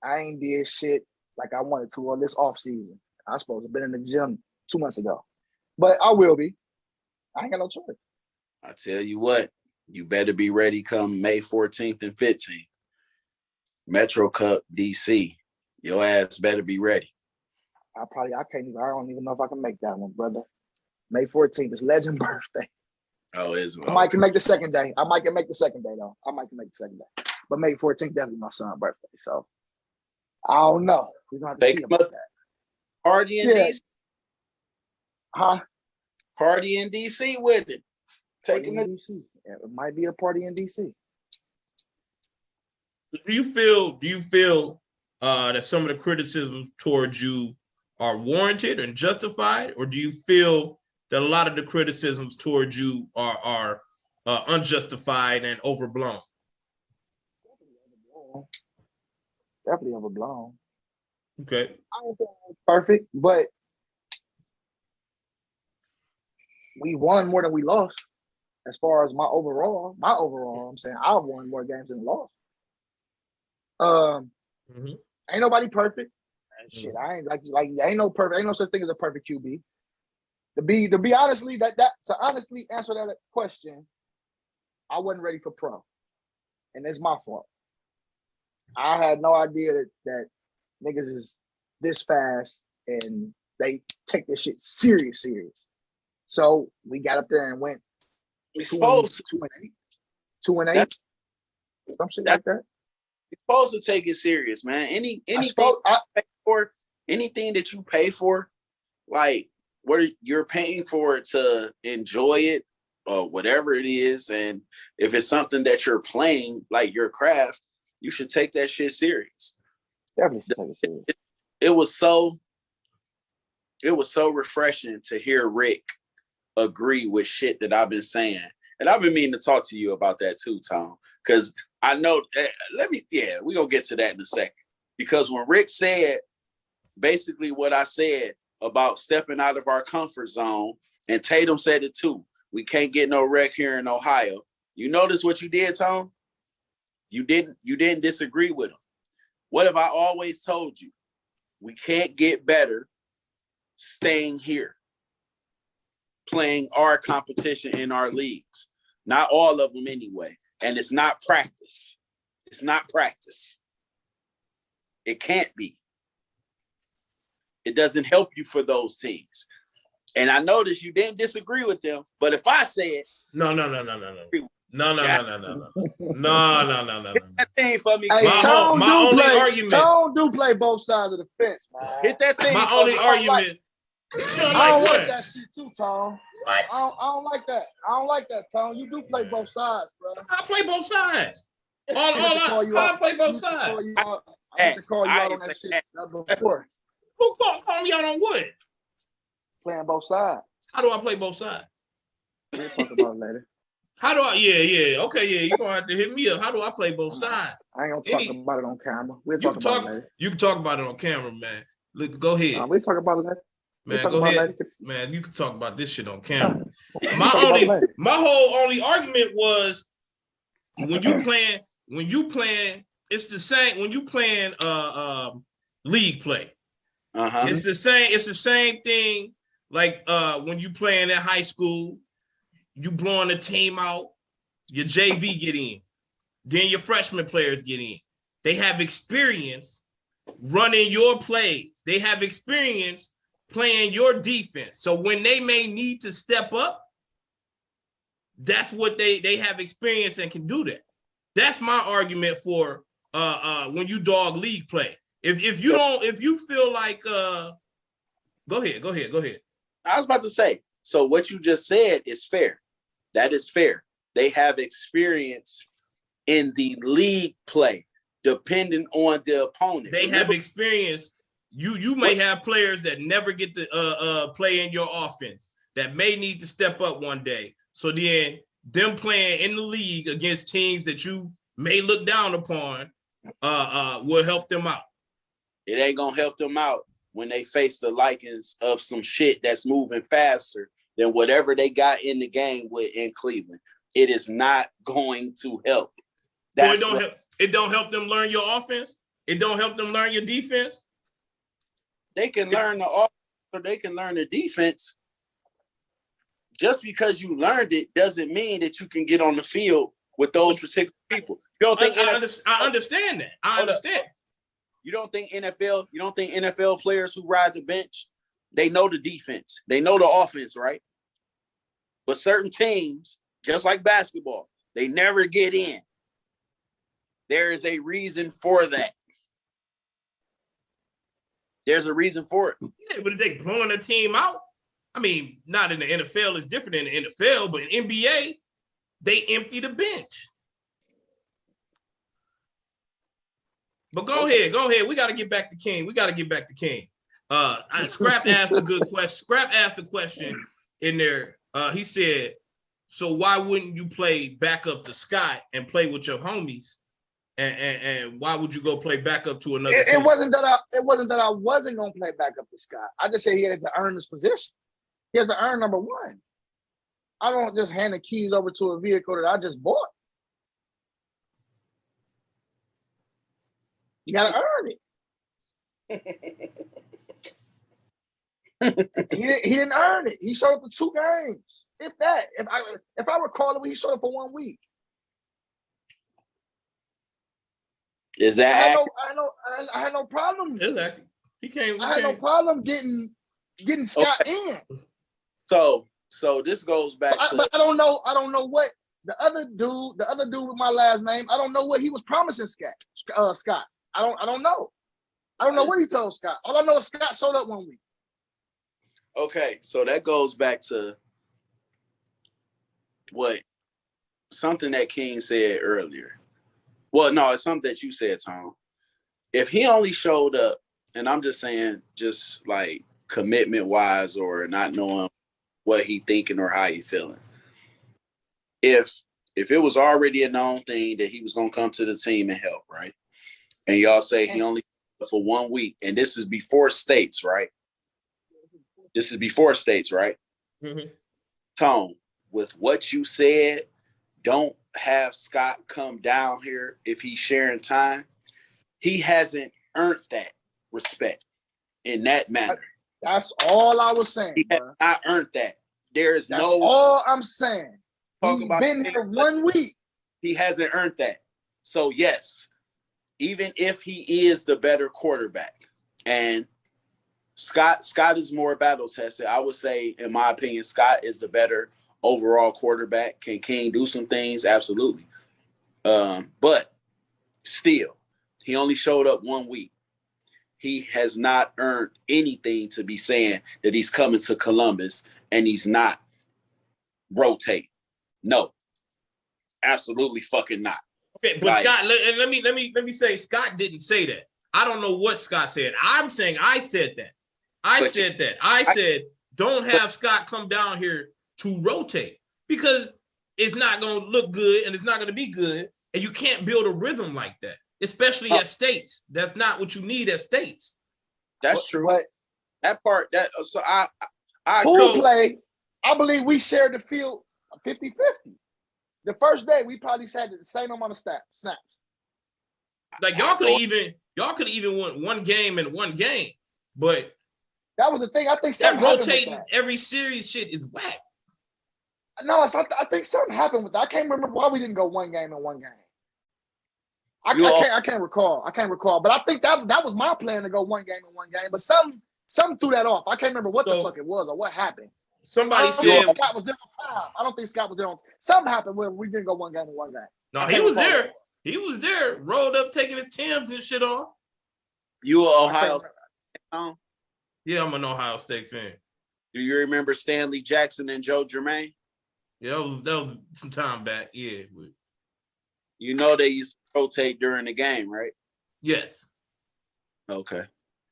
ain't did shit like I wanted to on this off season. I was supposed to have been in the gym 2 months ago, but I will be. I ain't got no choice. I tell you what, you better be ready come May 14th and 15th. Metro Cup DC. Your ass better be ready. I don't even know if I can make that one, brother. May 14th is Legend birthday. Oh, is it? I might can make the second day. I might can make the second day though. But May 14th definitely my son's birthday. So I don't know. We're gonna have to see about that. Party in DC. Huh? Party in DC with it. Taking it. DC. Yeah, it might be a party in DC. Do you feel that some of the criticism towards you are warranted and justified, or do you feel that a lot of the criticisms towards you are unjustified and overblown? Definitely overblown. Okay. I don't say it's perfect, but we won more than we lost. As far as my overall, I'm saying I won more games than lost. Mhm. Ain't nobody perfect. Shit, I ain't like ain't no such thing as a perfect QB. To be honestly, to honestly answer that question, I wasn't ready for pro, and it's my fault. I had no idea that niggas is this fast and they take this shit serious. So we got up there and went We're supposed to. 2-8, 2-8, That's- some shit like that. You're supposed to take it serious, man. Anything that you pay for, like you're paying for it to enjoy it or whatever it is, and if it's something that you're playing, like your craft, you should take that shit serious. Definitely take it serious. It was so refreshing to hear Rick agree with shit that I've been saying. And I've been meaning to talk to you about that too, Tom, because I know, we're going to get to that in a second. Because when Rick said basically what I said about stepping out of our comfort zone, and Tatum said it too, we can't get no wreck here in Ohio. You notice what you did, Tom? You didn't disagree with him. What have I always told you? We can't get better staying here, playing our competition in our leagues. Not all of them anyway. And it's not practice. It's not practice. It can't be. It doesn't help you for those teams. And I noticed you didn't disagree with them, but if I said No. that thing for me, Hey, argument. Tone do play both sides of the fence, man. hit that thing. My only argument. I don't like that shit too, Tone. What? I don't like that. I don't like that, Tone. You do play both sides, bro. I play both sides. I play both sides. I have to call you out on that shit before. Who call me out on what? Playing both sides. How do I play both sides? We'll talk about it later. How do I? Yeah. Okay, yeah. You're gonna have to hit me up. How do I play both sides? I ain't gonna talk about it on camera. We'll talk about it later. You can talk about it on camera, man. Look, go ahead. We'll talk about it later. Man, go ahead. Man, you can talk about this shit on camera. My whole only argument was when you playing, it's the same when you playing league play. It's the same thing like when you playing in high school, you blowing the team out, your JV get in, then your freshman players get in. They have experience running your plays. They have experience playing your defense. So when they may need to step up, that's what they have experience and can do that. That's my argument for when you dog league play. If you feel like go ahead. I was about to say, so what you just said is fair. That is fair. They have experience in the league play, depending on the opponent. They have experience. You may have players that never get to play in your offense that may need to step up one day. So then them playing in the league against teams that you may look down upon will help them out. It ain't gonna help them out when they face the likings of some shit that's moving faster than whatever they got in the game with in Cleveland. It is not going to help. It don't help them learn your offense. It don't help them learn your defense. They can learn the offense or they can learn the defense. Just because you learned it doesn't mean that you can get on the field with those particular people. You don't think I understand that. I understand. You don't think NFL players who ride the bench, they know the defense. They know the offense, right? But certain teams, just like basketball, they never get in. There is a reason for that. There's a reason for it. Yeah, but if they blowing a team out, I mean, not in the NFL, it's different in the NFL, but in NBA, they empty the bench. But go ahead. We got to get back to King. Scrap asked a good question. Scrap asked a question in there. He said, so why wouldn't you play back up to Scott and play with your homies And why would you go play backup to another It team? wasn't that I wasn't gonna play backup to Scott. I just said he had to earn this position. He has to earn number one. I don't just hand the keys over to a vehicle that I just bought. You gotta earn it. He didn't earn it. He showed up for 2 games. If that, if I recall it, he showed up for 1 week. Is that I had no problem. Exactly. He came. I had no problem getting Scott in. So this goes back But I don't know what the other dude with my last name, I don't know what he was promising Scott. I don't know. I don't know what he told Scott. All I know is Scott showed up 1 week. Okay, so that goes back to something that King said earlier. Well, no, it's something that you said, Tom. If he only showed up, and I'm just saying, just like commitment wise or not knowing what he thinking or how he feeling. If it was already a known thing that he was gonna come to the team and help, right? And y'all say he only for 1 week, and this is before states, right? This is before states, right? Mm-hmm. Tone, with what you said, don't have Scott come down here if he's sharing time. He hasn't earned that respect in that manner. That's all I was saying. He has not earned that. That's all I'm saying. He's been here 1 week. He hasn't earned that. So yes, even if he is the better quarterback, and Scott is more battle tested, I would say, in my opinion, Scott is the better overall quarterback. Can King do some things? Absolutely. But still, he only showed up 1 week. He has not earned anything to be saying that he's coming to Columbus and he's not rotating. No, absolutely fucking not. Okay, but Scott, let me say, Scott didn't say that. I don't know what Scott said. I'm saying I said that. I said, don't have Scott come down here to rotate because it's not going to look good and it's not going to be good. And you can't build a rhythm like that, especially at States. That's not what you need at States. That's true. But that part, so I who play? I believe we shared the field 50-50. The first day, we probably had the same amount of snaps. Like y'all could even won 1 game in 1 game, but that was the thing. I think that rotating every series shit is whack. No, I think something happened with that. I can't remember why we didn't go 1 game in 1 game. I can't recall. But I think that was my plan to go 1 game in 1 game. But some threw that off. I can't remember what the fuck it was or what happened. Somebody said Scott was there on time. I don't think Scott was there on time. Something happened where we didn't go 1 game in 1 game. No, he was there. He was there, rolled up, taking his Timbs and shit off. You were Ohio State fan? Yeah, I'm an Ohio State fan. Do you remember Stanley Jackson and Joe Germain? Yeah, that was some time back. Yeah. You know they used to rotate during the game, right? Yes. Okay.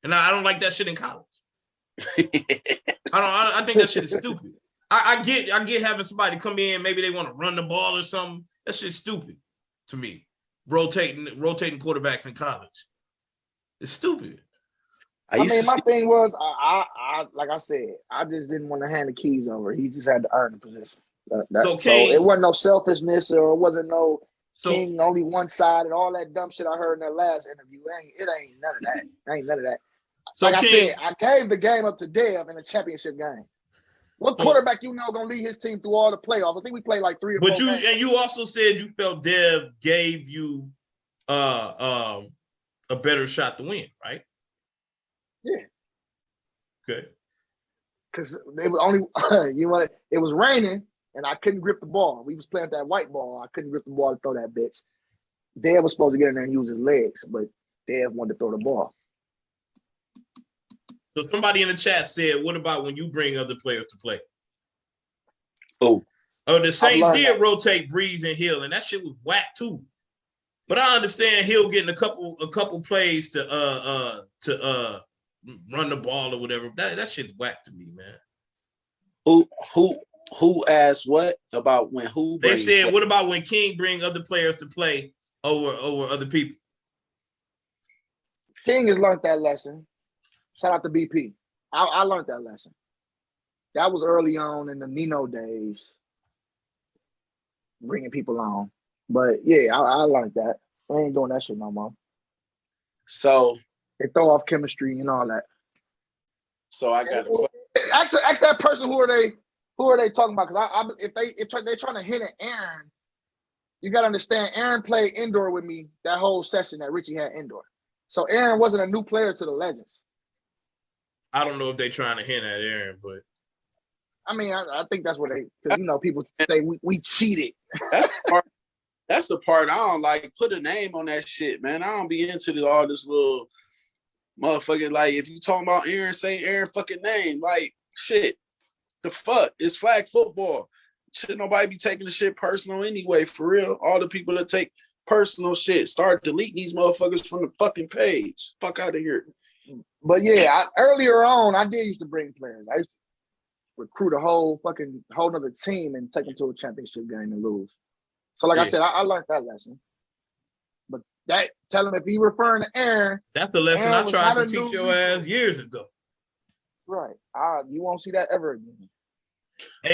And I don't like that shit in college. I think that shit is stupid. I get having somebody come in, maybe they want to run the ball or something. That shit's stupid to me. Rotating quarterbacks in college. It's stupid. My thing was, I like I said, I just didn't want to hand the keys over. He just had to earn the position. So it wasn't no selfishness or it wasn't no King only one side and all that dumb shit I heard in that last interview. It ain't none of that. Ain't none of that. So like King, I said, I gave the game up to Dev in a championship game. What quarterback gonna lead his team through all the playoffs? I think we played like 3 or 4 games. And you also said you felt Dev gave you a better shot to win, right? Yeah. Good. Because it was only it was raining and I couldn't grip the ball. We was playing that white ball. I couldn't grip the ball to throw that bitch. Dev was supposed to get in there and use his legs, but Dev wanted to throw the ball. So somebody in the chat said, what about when you bring other players to play? Oh, the Saints did rotate Breeze and Hill, and that shit was whack too. But I understand Hill getting a couple plays to run the ball or whatever. That shit's whack to me, man. Who asked what about when who? They said, what about when King bring other players to play over other people. King has learned that lesson. Shout out to BP. I learned that lesson. That was early on in the Nino days, bringing people on. But yeah, I learned that. I ain't doing that shit no more. So They throw off chemistry and all that. So I got a question. Ask that person who are they talking about? Because if they're trying to hit at Aaron, you gotta understand Aaron played indoor with me that whole session that Richie had indoor. So Aaron wasn't a new player to the Legends. I don't know if they're trying to hint at Aaron, but I mean, I think that's what because people say we cheated. That's the part I don't like. Put a name on that shit, man. I don't be into all this little motherfucking, like, if you talking about Aaron, say Aaron fucking name. Like, shit. The fuck? It's flag football. Should nobody be taking the shit personal anyway, for real. All the people that take personal shit, start deleting these motherfuckers from the fucking page. Fuck out of here. But yeah, earlier on, I did used to bring players. I used to recruit a whole nother team and take them to a championship game and lose. So like I said, I learned that lesson. But tell him if he referring to Aaron. That's the lesson Aaron I tried to was not a teach new your ass years ago. Right. You won't see that ever again. Hey.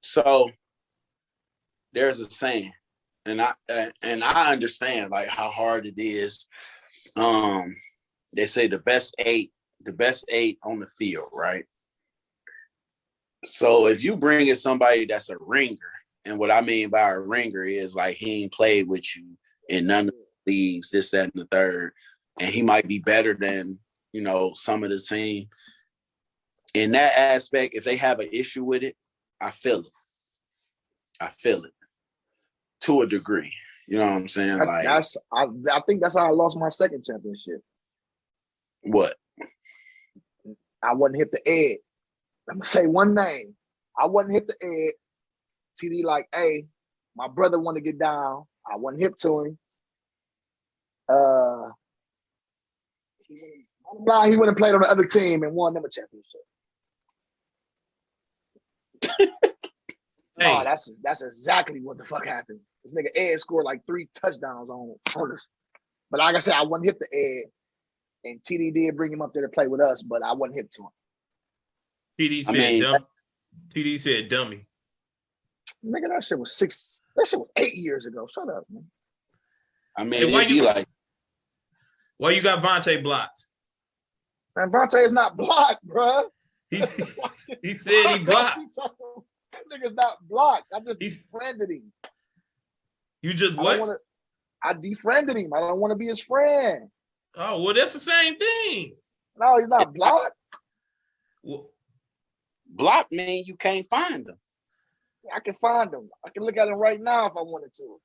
So there's a saying, and I understand like how hard it is. They say the best eight on the field, right? So if you bring in somebody that's a ringer, and what I mean by a ringer is like he ain't played with you in none of the leagues, this, that, and the third, and he might be better than, some of the team. In that aspect, if they have an issue with it, I feel it to a degree. You know what I'm saying? I think that's how I lost my second championship. What? I wasn't hit the Ed. I'm gonna say one name. I wasn't hip to Ed. TD like, hey, my brother want to get down. I wasn't hip to him. He went and played on the other team and won them a championship. Hey. No, that's exactly what the fuck happened. This nigga Ed scored like 3 touchdowns on us. But like I said, I wasn't hip to Ed. And TD did bring him up there to play with us, but I wasn't hip to him. TD said dummy. Nigga, that shit was 8 years ago. Shut up, man. I mean, hey, why you got Vontae blocked? Man, Vontae is not blocked, bro. He said he blocked. That nigga's not blocked. I just defriended him. You just what? I defriended him. I don't want to be his friend. Oh, well, that's the same thing. No, he's not blocked. Well, block mean you can't find him. I can find him. I can look at him right now if I wanted to.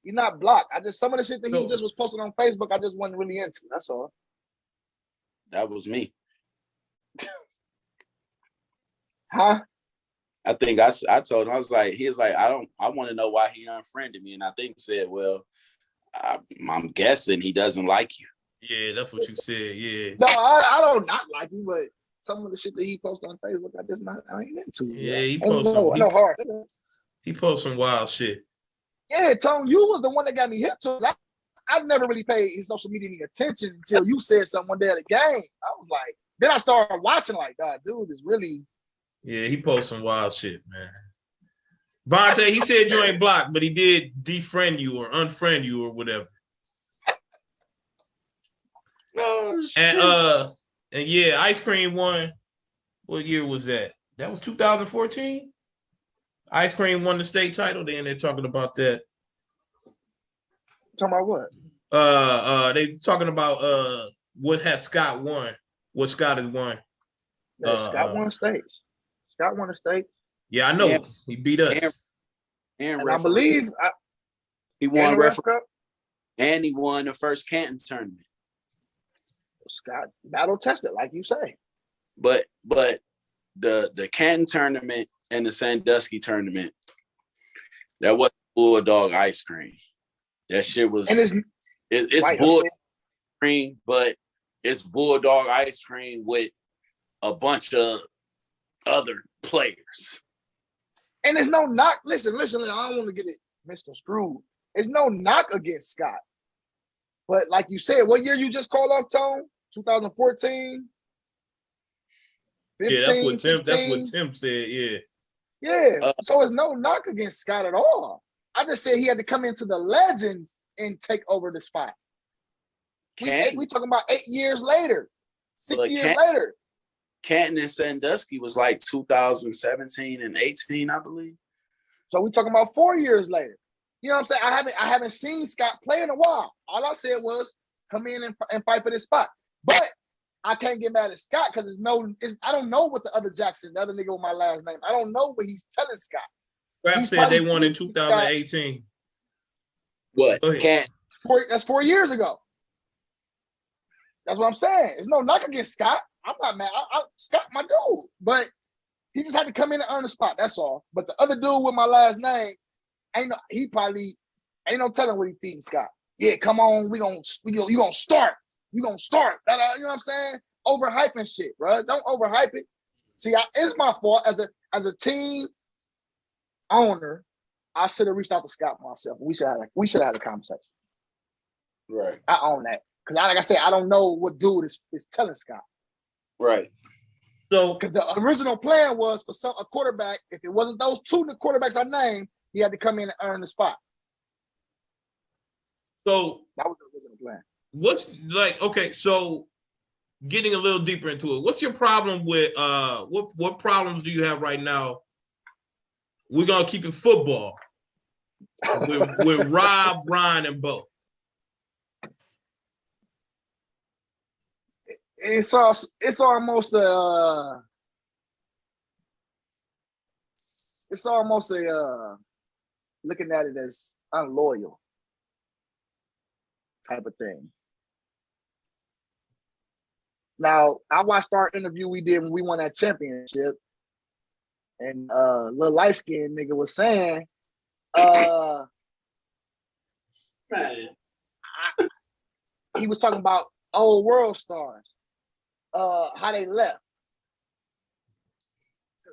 You're not blocked. Some of the shit that he just was posting on Facebook, I just wasn't really into. That's all. That was me. Huh? I think I told him, he was like, I want to know why he unfriended me. And I think he said, well, I'm guessing he doesn't like you. Yeah, that's what you said. Yeah. No, I don't not like him, but some of the shit that he posted on Facebook, I ain't into. Yeah, he posted some. He posted some wild shit. Yeah, Tone, you was the one that got me hip to it. I've never really paid his social media any attention until you said something one day at a game. I was like, then I started watching like, God, dude is really. Yeah, he posted some wild shit, man. Vontae, he said you ain't blocked, but he did defriend you or unfriend you or whatever. Oh, shit. And yeah, Ice Cream won. What year was that? That was 2014. Ice Cream won the state title. Then they're talking about that. Talking about what? They talking about what has Scott won? What Scott has won? Yeah, Scott won states. Scott won the state. Yeah, I know. He beat us. And I believe he won Ref Cup, and he won the first Canton tournament. Scott battle tested, like you say. But the Canton tournament and the Sandusky tournament, that was Bulldog ice cream. That shit was, and it's right, Bulldog ice cream, but it's Bulldog ice cream with a bunch of other players. And there's no knock. Listen, I don't want to get it misconstrued. it's no knock against Scott. But like you said, what year you just called off, Tone? 2014? 15, Yeah, that's what 16? Tim said. Yeah. Yeah. So it's no knock against Scott at all. I just said he had to come into the Legends and take over the spot. We talking about 8 years later, 6 years later. Canton and Sandusky was like 2017 and 18, I believe. So we talking about 4 years later. You know what I'm saying? I haven't seen Scott play in a while. All I said was come in and fight for this spot. But I can't get mad at Scott because I don't know what the other Jackson, the other nigga with my last name, I don't know what he's telling Scott. Scrap said they won in 2018. What? Canton. That's 4 years ago. That's what I'm saying. There's no knock against Scott. I'm not mad. Scott, my dude. But he just had to come in and earn the spot. That's all. But the other dude with my last name, ain't no telling what he feeding Scott. Yeah, come on, you gonna start. You gonna start. You know what I'm saying? Overhyping shit, bro. Don't overhype it. See, it's my fault as a team owner. I should have reached out to Scott myself. We should have had a conversation. Right. I own that. Because like I said, I don't know what dude is telling Scott. Right. So, because the original plan was for a quarterback, if it wasn't those two the quarterbacks I named, he had to come in and earn the spot. So that was the original plan. What's like, okay, so getting a little deeper into it, what's your problem with what problems do you have right now? We're gonna keep it football with Rob, Ryan, and Bo. It's almost a looking at it as unloyal type of thing. Now, I watched our interview we did when we won that championship, and little light skinned nigga was saying, he was talking about old world stars, how they left. To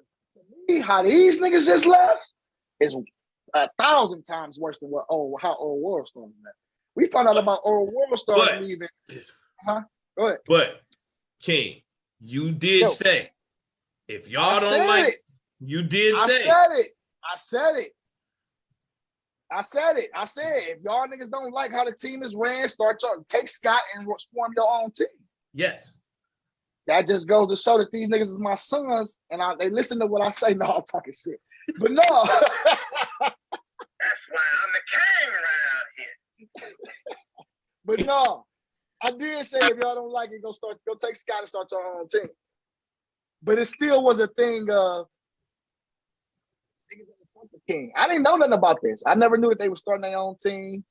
me, how these niggas just left is 1,000 times worse than how old world stars left. We found out about old world stars leaving. Go ahead. But King, you did say if y'all don't like, you did say. I said it. I said if y'all niggas don't like how the team is ran, take Scott and form your own team. Yes. That just goes to show that these niggas is my sons, and they listen to what I say. No, I'm talking shit. But no. That's why I'm the king around here. But no, I did say if y'all don't like it, go take Scott and start your own team. But it still was a thing of king. I didn't know nothing about this. I never knew that they were starting their own team.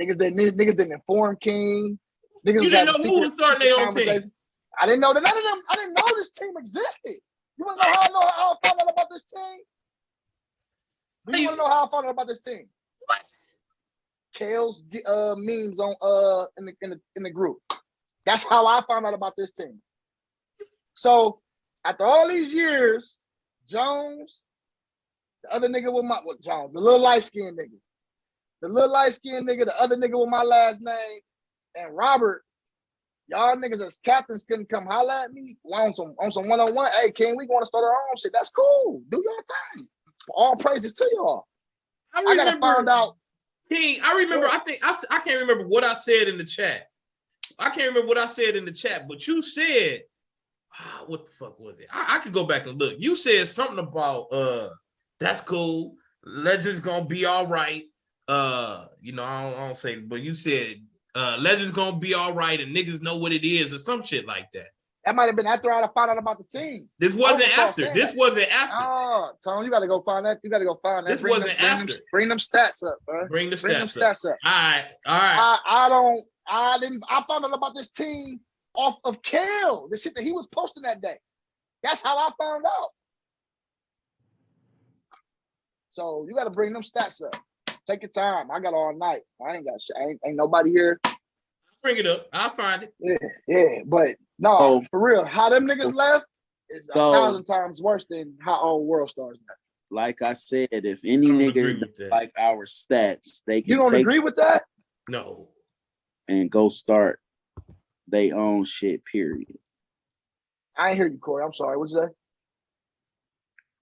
Niggas didn't inform King. Niggas you didn't know who was starting their own team. I didn't know that none of them. I didn't know this team existed. You want to know how I found out about this team? You want to know how I found out about this team? What? Kale's memes on in the group. That's how I found out about this team. So after all these years, Jones, the other nigga with Jones, the little light-skinned nigga, the other nigga with my last name, and Robert, y'all niggas as captains couldn't come holler at me on some one-on-one. Hey, King, we want to start our own shit. That's cool. Do your thing. All praises to y'all. I gotta find out. King, I remember. I think I can't remember what I said in the chat. But you said, what the fuck was it? I could go back and look. You said something about that's cool. Legends gonna be all right. I don't say, but you said Legends gonna be all right and niggas know what it is or some shit like that. That might have been after I found out about the team. This wasn't after. Oh, Tone, you gotta go find that. This wasn't after. Bring them stats up, bro. Bring them stats up. All right. I found out about this team off of Kale, the shit that he was posting that day. That's how I found out. So you gotta bring them stats up. Take your time. I got all night. I ain't got shit. Ain't nobody here. Bring it up. I'll find it. Yeah. But no, for real, how them niggas left is 1,000 times worse than how old world stars left. like I said, if any I don't agree nigga with that. like our stats, they You can don't take agree with that? No. and go start they own shit, period. I ain't hear you, Corey. I'm sorry. What'd you say?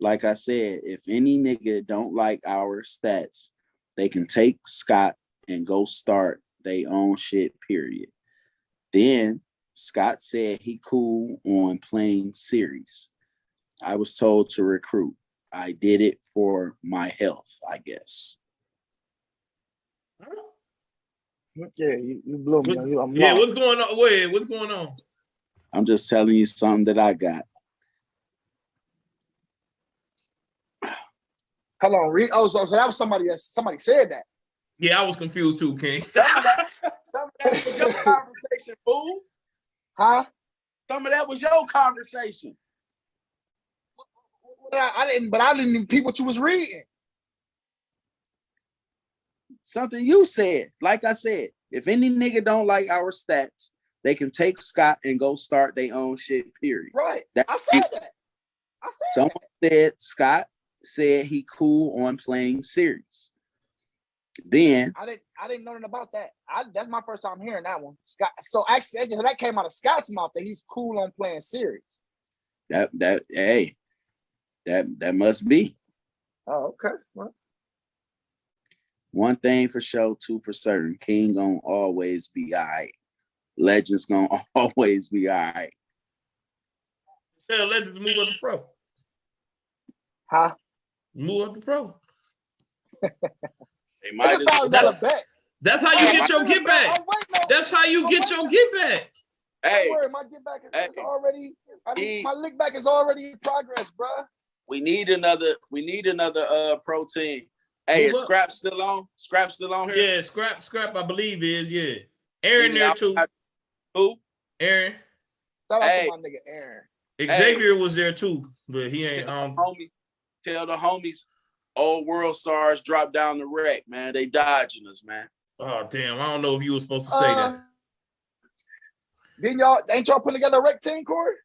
Like I said, if any nigga don't like our stats, they can take Scott and go start they own shit, period. Then Scott said he cool on playing series. I was told to recruit. I did it for my health, I guess. Yeah, you blew me. I'm Yeah, lost. what's going on? Wait, what's going on? I'm just telling you something that I got. Hold on. So that was somebody said that. Yeah, I was confused too, King. Some of that was your conversation, fool. Huh? Some of that was your conversation. I didn't even peep what you was reading. Something you said. Like I said, if any nigga don't like our stats, they can take Scott and go start their own shit, period. Right. That- I said that. I said Someone that. said Scott said he cool on playing series. Then I didn't know nothing about that. That's my first time hearing that one. Scott. So actually, that came out of Scott's mouth that he's cool on playing series. that must be. Oh, okay. Well, One thing for sure, two for certain. King gonna always be all right. Legends gonna always be all right. Tell Legends to move up to pro. huh? Move up to pro. They might It's as well. $1,000 bet. That's how you get your get back. I'm waiting on. That's how you get your get back. Hey, Don't worry, my get back is hey. already. My lick back is already in progress, bro. we need another pro team. Hey, Move is up. Scrap still on? Scrap still on here? Yeah, scrap. I believe is yeah. Aaron Any there too. outside- Who? Aaron. Shout out Hey. to my nigga Aaron. Xavier was there too, but he ain't. Tell the homies, old world stars drop down the wreck, man. They dodging us, man. Oh damn! I don't know if you were supposed to say that. Ain't y'all putting together a rec team, Corey?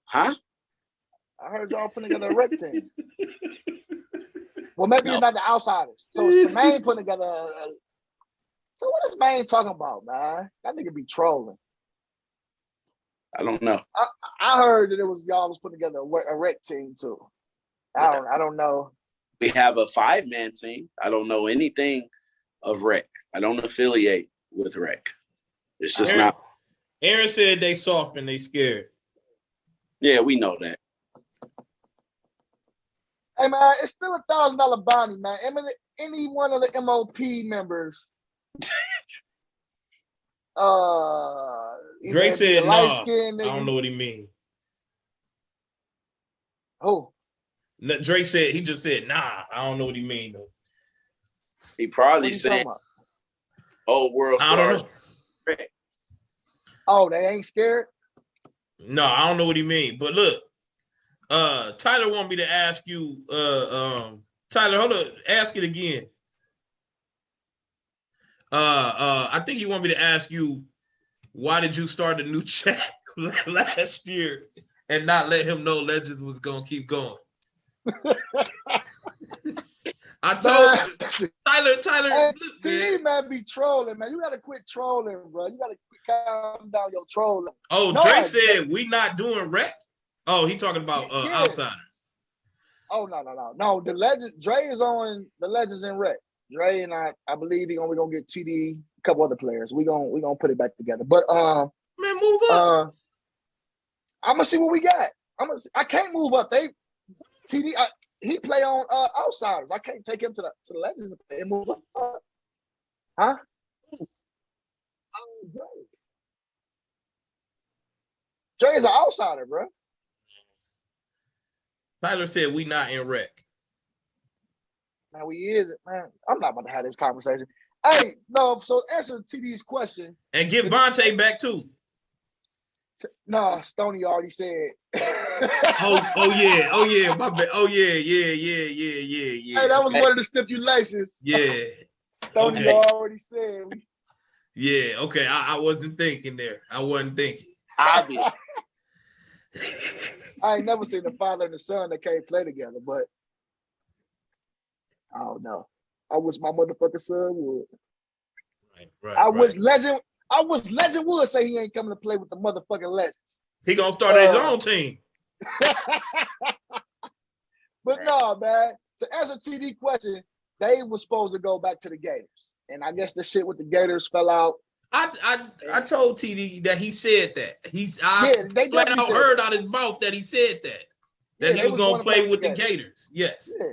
Huh? I heard y'all putting together a rec team. Well, maybe No. it's not the outsiders. So it's Tremaine putting together. So what is Maine talking about, man? That nigga be trolling. I don't know. I heard that it was y'all was putting together a rec team too. I don't know. We have a 5-man team. I don't know anything of Rec. I don't affiliate with Rec. It's just Aaron, not. Aaron said they soft and they scared. Yeah, we know that. Hey man, it's still $1,000 bounty, man. Any one of the MOP members. Drake said, light "Nah, skin I don't know what he mean." Who? Drake said he just said, "Nah, I don't know what he mean." Though. He What probably you said talking about? old world I don't stars. know. Oh, they ain't scared? No, I don't know what he mean. But look, Tyler want me to ask you, Tyler, hold up, ask it again. I think he want me to ask you, why did you start a new chat last year and not let him know Legends was gonna keep going? I told Tyler, Hey, look, man. T man be trolling, man. You gotta quit trolling, bro. You gotta calm down your trolling. Oh, No, Drake said we not doing rec. Oh, he talking about Yeah. outsiders. Oh no. The legend Dre is on the Legends in Rec. Dre and I believe we're gonna get TD, a couple other players. We gonna put it back together. But Man, move up. I'm gonna see what we got. I can't move up. TD he play on outsiders. I can't take him to the Legends and move up. Huh? Dre is an outsider, bro. Tyler said we not in rec. Man, we is it, man. I'm not about to have this conversation. Hey, no. So answer TD's question. And get Vontae back too. No, Stoney already said. Oh yeah, my bad. Oh yeah. Hey, that was one of the stipulations. Yeah, Stoney Okay. already said. yeah. Okay, I wasn't thinking there. I wasn't thinking. Obvious. I ain't never seen the father and the son that can't play together, but I don't know. I wish my motherfucking son would. Right. I wish Legend would say he ain't coming to play with the motherfucking Legends. He gonna start his own team. But no, man. To answer TD question, they was supposed to go back to the Gators, and I guess the shit with the Gators fell out. I told TD that he said that. They flat out said heard that. out his mouth that he said that. That Yeah, he was gonna play with the Gators. Yes. Yeah.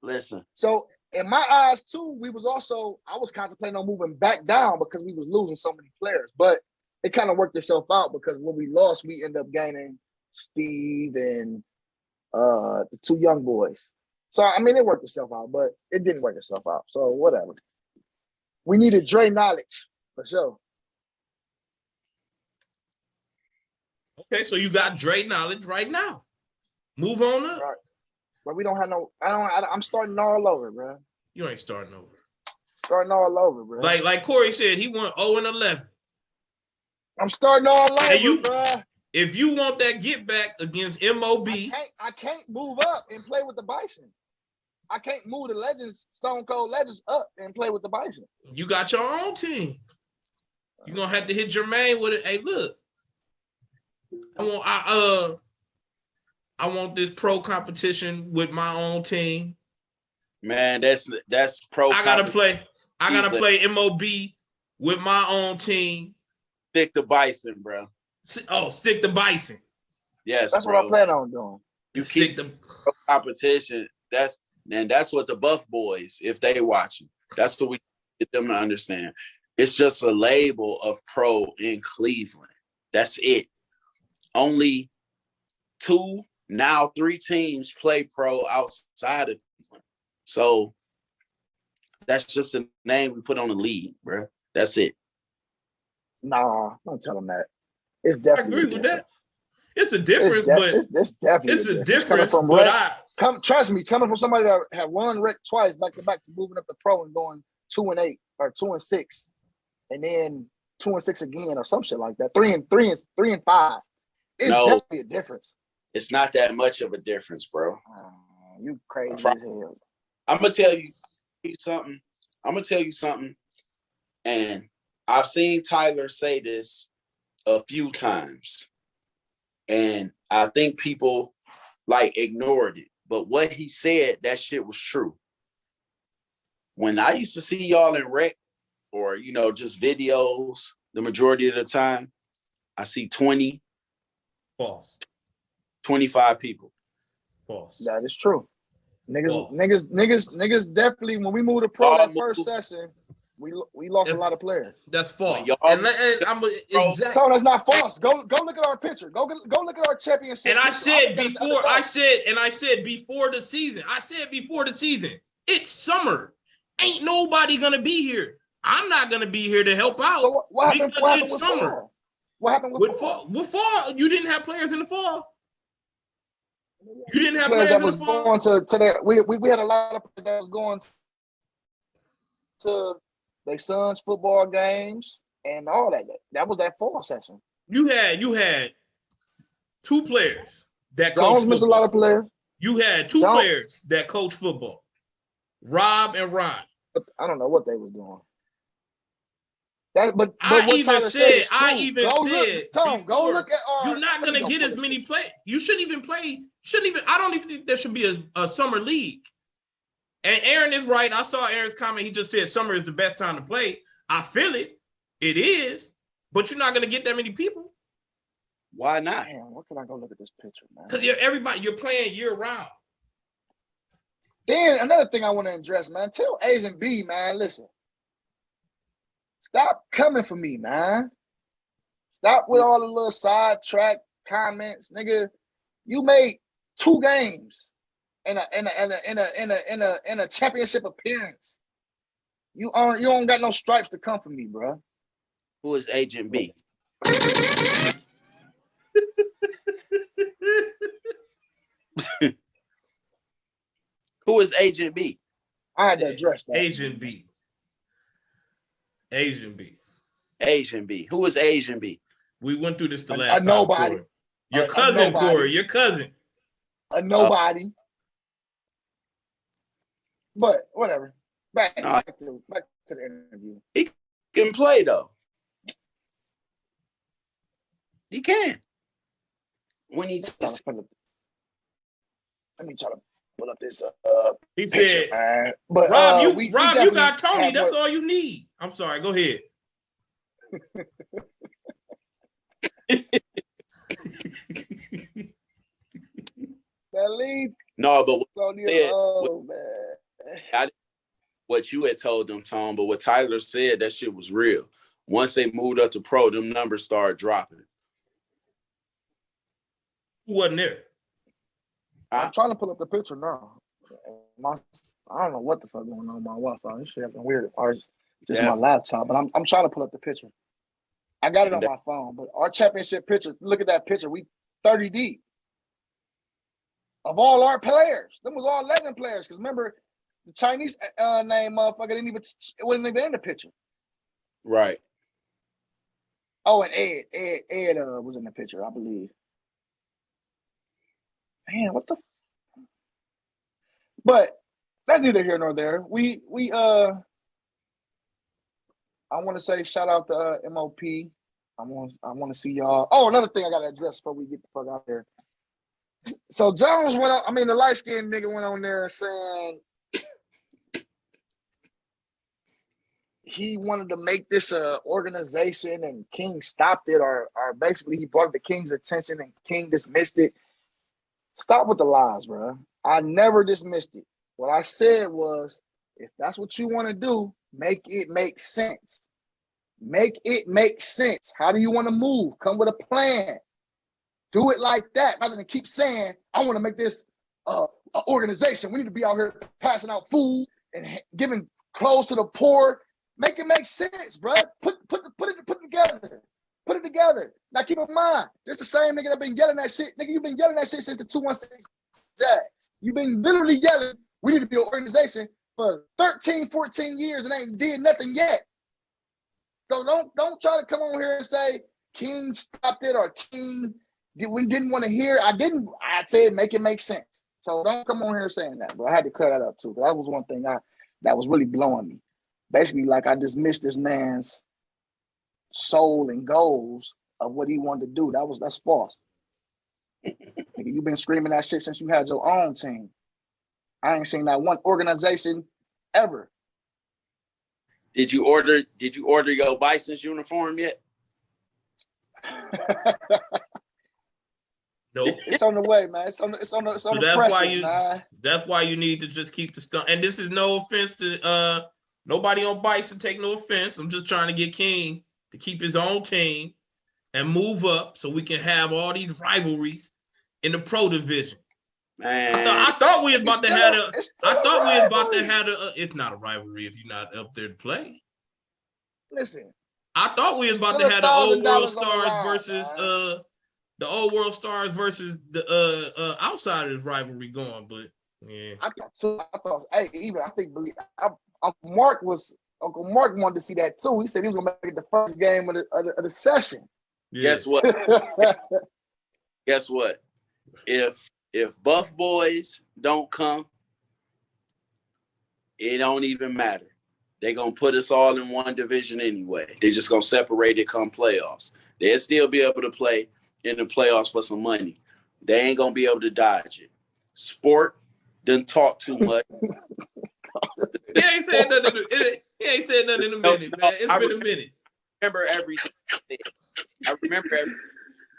Listen, So in my eyes too, I was contemplating on moving back down because we was losing so many players, but it kind of worked itself out because when we lost, we ended up gaining Steve and the two young boys. So I mean, it worked itself out, but it didn't work itself out. So whatever. We needed Dre knowledge for sure. Okay, so you got Dre knowledge right now. Move on up. Right. But we don't have no. I'm starting all over, bro. You ain't starting over. Starting all over, bro. Like Corey said, he went 0-11. I'm starting all over, And bro. if you want that get back against MOB, I can't move up and play with the Bison. I can't move the Legends, Stone Cold Legends up and play with the Bison. you got your own team. You're gonna have to hit Jermaine with it. Hey, look. I want this pro competition with my own team. man, that's pro. I gotta play MOB with my own team. Stick to Bison, bro. Oh, stick the Bison. Yes, that's bro. what I plan on doing. You Stick keep the competition. That's what the Buff Boys, if they watching, that's what we get them to understand. It's just a label of pro in Cleveland. That's it. Only 2, now 3 teams play pro outside of Cleveland. So that's just a name we put on the league, bro. That's it. Nah, don't tell them that. It's I definitely agree with that. It's a difference, but it's definitely it's a Coming difference. from But trust me, coming from somebody that have won rec twice back to back to moving up the pro and going 2-8 or 2-6, and then 2-6 again or some shit like that. 3-3 and 5. It's definitely a difference. It's not that much of a difference, bro. You crazy as hell. I'm gonna tell you something. And I've seen Tyler say this a few times, and I think people ignored it. But what he said, that shit was true. When I used to see y'all in rec or just videos, the majority of the time, I see 20, false. 25 people. False. That is true. Niggas definitely, when we moved to pro that first session, we lost a lot of players. That's false. And I'm exactly. Tone, that's not false. Go look at our picture. Go look at our championship. And I said picture. before the season, it's summer. Ain't nobody gonna be here. I'm not gonna be here to help out. So what happened? Because What happened it's with summer. fall? What happened with fall? With fall, you didn't have players in the fall. You didn't have Players players that was in the fall. going to their. We had a lot of players that was going to their sons' football games and all that. That was that fall session. You had 2 players that Jones coach missed a football. lot of players. You had 2 players that coach football. Rob and Ron. I don't know what they was doing. But I what even Tyler said, Tom, go look at our. You're not gonna get as many play. You shouldn't even play. I don't even think there should be a summer league. And Aaron is right. I saw Aaron's comment. He just said summer is the best time to play. I feel it. It is, but you're not gonna get that many people. Why not? Damn, where can I go look at this picture, man? Because you're playing year round. Then another thing I want to address, man. Tell Asian B, man, listen. Stop coming for me, man. Stop with all the little sidetrack comments, nigga. You made 2 games in a championship appearance. You don't got no stripes to come for me, bro. Who is Agent B? Who is Agent B? I had to address that. Asian B. Asian B. Who is Asian B? We went through this the last time. Nobody. Your cousin, nobody. Corey. Your cousin. A nobody. But whatever. Back to the interview. He can play though. He can. When he Let me try to pull up this He picture, said, man. But Rob, you we got Tony. have That's more- all you need. I'm sorry. Go ahead. That lead. no, but Yeah, oh man. what you had told them, Tom, but what Tyler said, that shit was real. Once they moved up to pro, them numbers started dropping. Who wasn't there? I'm trying to pull up the picture now. I don't know what the fuck going on with my Wi-Fi. This shit acting weird. Or just my laptop, but I'm trying to pull up the picture. I got it on my phone, but our championship picture, look at that picture. We 30 deep. Of all our players. Them was all legend players. Because remember, the Chinese name motherfucker it wasn't even in the picture. Right. Oh, and Ed was in the picture, I believe. Man, what the? But that's neither here nor there. I want to say shout out to MOP. I want to see y'all. Oh, another thing I got to address before we get the fuck out there. So Jones went on. I mean, the light skinned nigga went on there saying he wanted to make this organization, and King stopped it, or basically he brought it to King's attention, and King dismissed it. Stop with the lies, bro. I never dismissed it. What I said was, if that's what you want to do, make it make sense. Make it make sense. How do you want to move? Come with a plan. Do it like that, rather than keep saying, I want to make this an organization. We need to be out here passing out food and giving clothes to the poor. Make it make sense, bro. Put it together. Put it together. Now keep in mind, this the same nigga that been yelling that shit. Nigga, you've been yelling that shit since the 216 Jags. You've been literally yelling, we need to be an organization for 13, 14 years and ain't did nothing yet. So don't try to come on here and say King stopped it or King we didn't want to hear. I said make it make sense. So don't come on here saying that, bro. I had to clear that up too. That was one thing that was really blowing me. Basically, like I dismissed this man's soul and goals of what he wanted to do. That's false. Nigga, you've been screaming that shit since you had your own team. I ain't seen that one organization ever. Did you order your Bison's uniform yet? Nope. It's on the way, man. It's on the pressures, man. That's why you need to just keep the stuff. And this is no offense to nobody on Bison. Take no offense. I'm just trying to get King to keep his own team and move up so we can have all these rivalries in the pro division. Man, I thought we was about to have a. I thought we was about to rivalry. have a. It's not a rivalry if you're not up there to play. Listen, I thought we was about Still to have the old $1,000 world on the stars line, versus man. the old world stars versus the outsiders rivalry going, but yeah. Uncle Mark wanted to see that too. He said he was gonna make it the first game of the session. Yeah. Guess what? If Buff Boys don't come, it don't even matter. They're gonna put us all in one division anyway. They're just gonna separate it come playoffs. They'll still be able to play in the playoffs for some money. They ain't gonna be able to dodge it. Sport didn't talk too much. He ain't said nothing. He ain't said nothing in a minute, man. It's been a minute. Remember everything. I remember everything.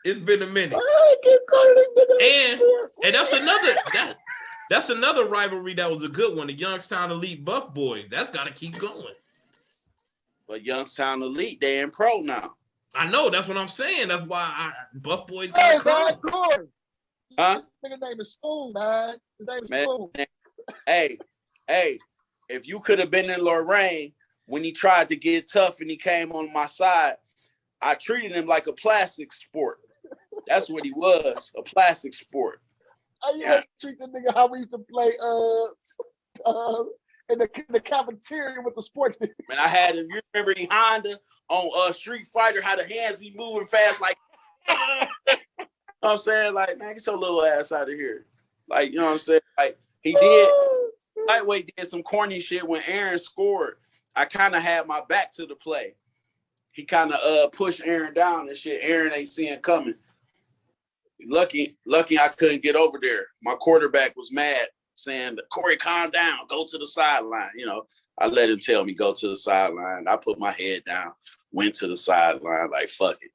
It's been a minute. And that's another rivalry that was a good one. The Youngstown Elite Buff Boys. That's got to keep going. But Youngstown Elite, they in pro now. I know. That's what I'm saying. That's why Buff Boys Hey, got man, Corey. Huh? This nigga name is Spoon, man. His name is Spoon. Hey, if you could have been in Lorraine when he tried to get tough and he came on my side, I treated him like a plastic sport. That's what he was, a plastic sport. I treat the nigga how we used to play in the cafeteria with the sports team. Man, I had him. You remember the Honda on Street Fighter? How the hands be moving fast like. what I'm saying? Like, man, get your little ass out of here. Like, you know what I'm saying? Like, he did. Lightweight did some corny shit when Aaron scored. I kind of had my back to the play. He kind of pushed Aaron down and shit. Aaron ain't seeing coming. Lucky I couldn't get over there. My quarterback was mad, saying, Corey, calm down, go to the sideline. You know, I let him tell me go to the sideline. I put my head down, went to the sideline, like, fuck it.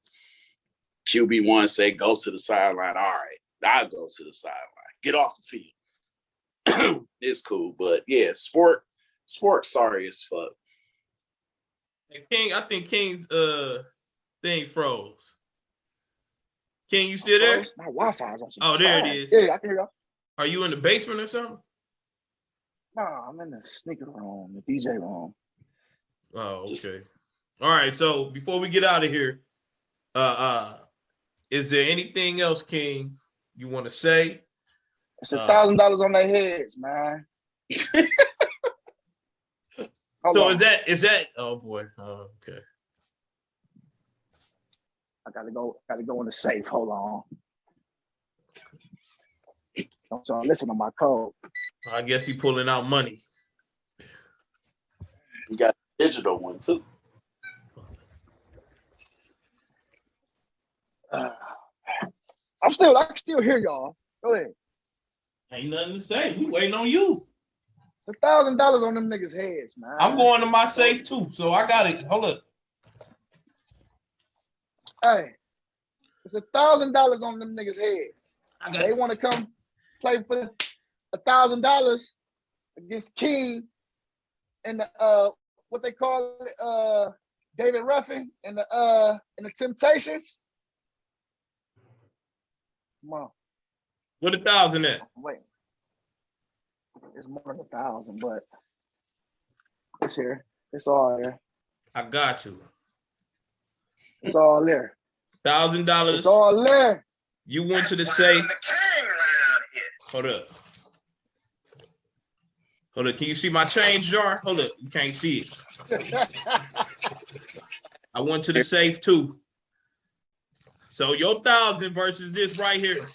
QB1 say go to the sideline. All right, I'll go to the sideline. Get off the field. It's cool, but yeah, sport sorry as fuck. Hey, King, I think King's thing froze. King, you still there? My Wi-Fi is on some Oh, there it trash. is. Yeah, I can hear you. Are you in the basement or something? Nah, I'm in the sneaker room, the DJ room. Oh, okay. All right. So before we get out of here, is there anything else, King, you want to say? It's $1,000 on their heads, man. Hold So on. is that? Oh boy. Oh, okay. I gotta go in the safe. Hold on. Don't y'all listen to my code. I guess he pulling out money. You got a digital one too. I can still hear y'all. Go ahead. Ain't nothing to say. We waiting on you. It's $1,000 on them niggas' heads, man. I'm going to my safe too, so I got it. Hold up. Hey, it's $1,000 on them niggas' heads. I got They it. want to come play for $1,000 against King and the what they call it, David Ruffin and the Temptations. Come on, What 1,000 at? wait. It's more than 1,000, but it's here. It's all there. I got you. It's all there. It's $1,000. all there. You went to the That's why I'm safe. the king around here. Hold up. Hold up. Can you see my change jar? Hold up. You can't see it. I went to the safe too. So your 1,000 versus this right here.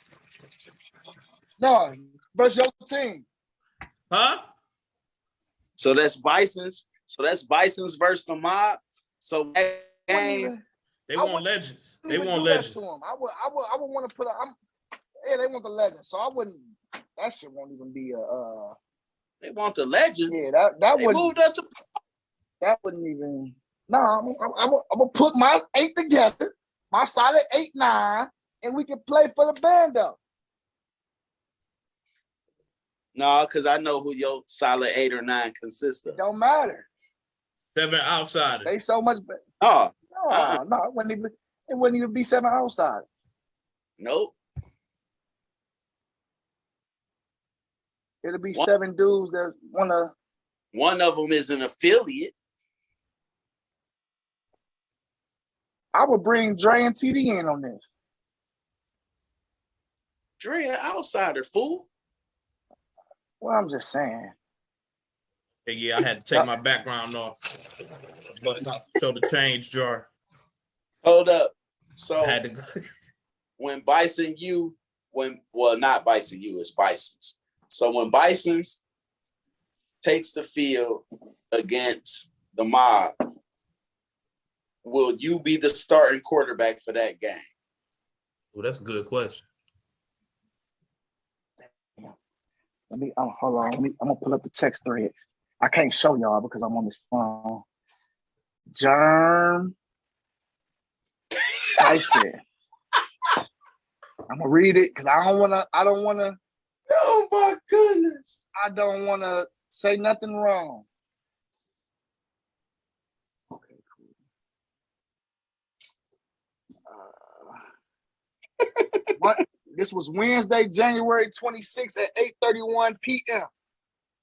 No, versus your team. Huh? So that's Bison's. So that's Bison's versus the mob. So that game, They want legends. They want do that legends. to them. I would want to put yeah, they want the legends. So I wouldn't. That shit won't even be a. they want the legends. Yeah, that They wouldn't. moved up to That wouldn't even. No, I'm gonna put my 8 together, my solid 8, 9, and we can play for the band up. no, because I know who your solid 8 or 9 consists of. Don't matter. 7 outsiders. They so much better. Oh, No, it wouldn't even be 7 outside. nope. It'll be What? 7 dudes that wanna. One of them is an affiliate. I would bring Dre and TD in on this. Dre, an outsider, fool. Well, I'm just saying. Yeah, I had to take my background off. But show the change jar. Hold up. So I had to go. when Bison U, not Bison U, it's Bison's. So when Bison's takes the field against the mob, will you be the starting quarterback for that game? Well, that's a good question. Hold on. I'm gonna pull up the text thread. I can't show y'all because I'm on this phone. Germ. I said. I'm gonna read it because I don't wanna Oh my goodness. I don't wanna say nothing wrong. Okay, cool. What? This was Wednesday, January 26th at 8:31 p.m.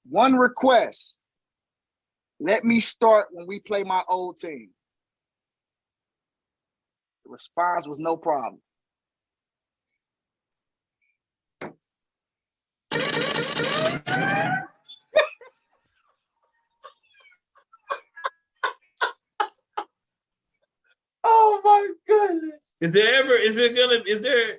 One request. Let me start when we play my old team. The response was no problem. Oh my goodness. Is there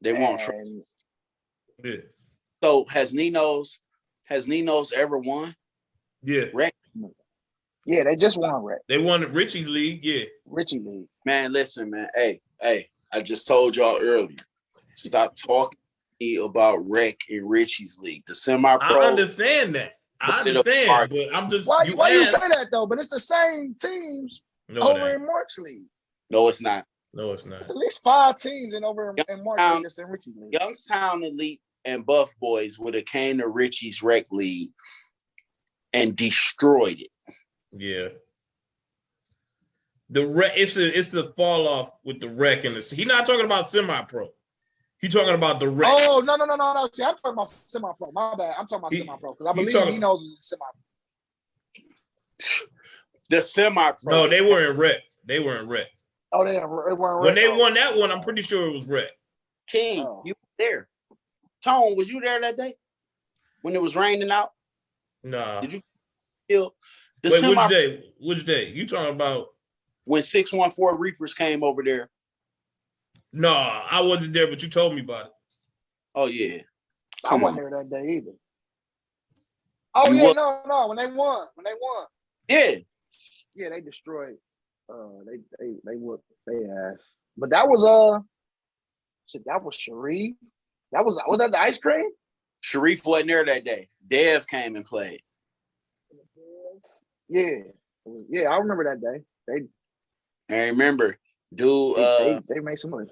They won't trade. And Yeah. So has Nino's ever won? Yeah. Rec? yeah, they just won Rec. They won the Richie's League. Yeah. Richie League. Man, listen, man. Hey, I just told y'all earlier. Stop talking to me about Rec and Richie's League. The semi-pro. I understand that. I understand, but I'm just Why you asked- say that though? But it's the same teams No, it over ain't. in Mark's League. No, it's not. No, it's not. It's at least 5 teams in Mark's League that's in Richie League. Youngstown Elite and Buff Boys would have came to Richie's Rec League and destroyed it. Yeah. The Rec, it's the fall off with the Rec and the. He's not talking about semi-pro. He's talking about the Rec. Oh no! See, I'm talking about semi-pro. My bad. I'm talking about semi-pro because I believe he knows it's semi-pro. The semi-pro. No, they were in Rec. They were in Rec. Oh, they weren't. When they won that one, I'm pretty sure it was Rec. King, you were there. Tone, was you there that day when it was raining out? Nah. Did you feel the Wait, which day? Which day? You talking about? When 614 Reapers came over there? No, I wasn't there, but you told me about it. Oh yeah. I wasn't there that day either. Oh You yeah, was- no. When they won. Yeah. Yeah, they destroyed. They whooped their ass. But that was shit, that was Sharif. Was that the ice cream? Sharif wasn't there that day. Dev came and played. Yeah, I remember that day. And remember, dude, They made some money.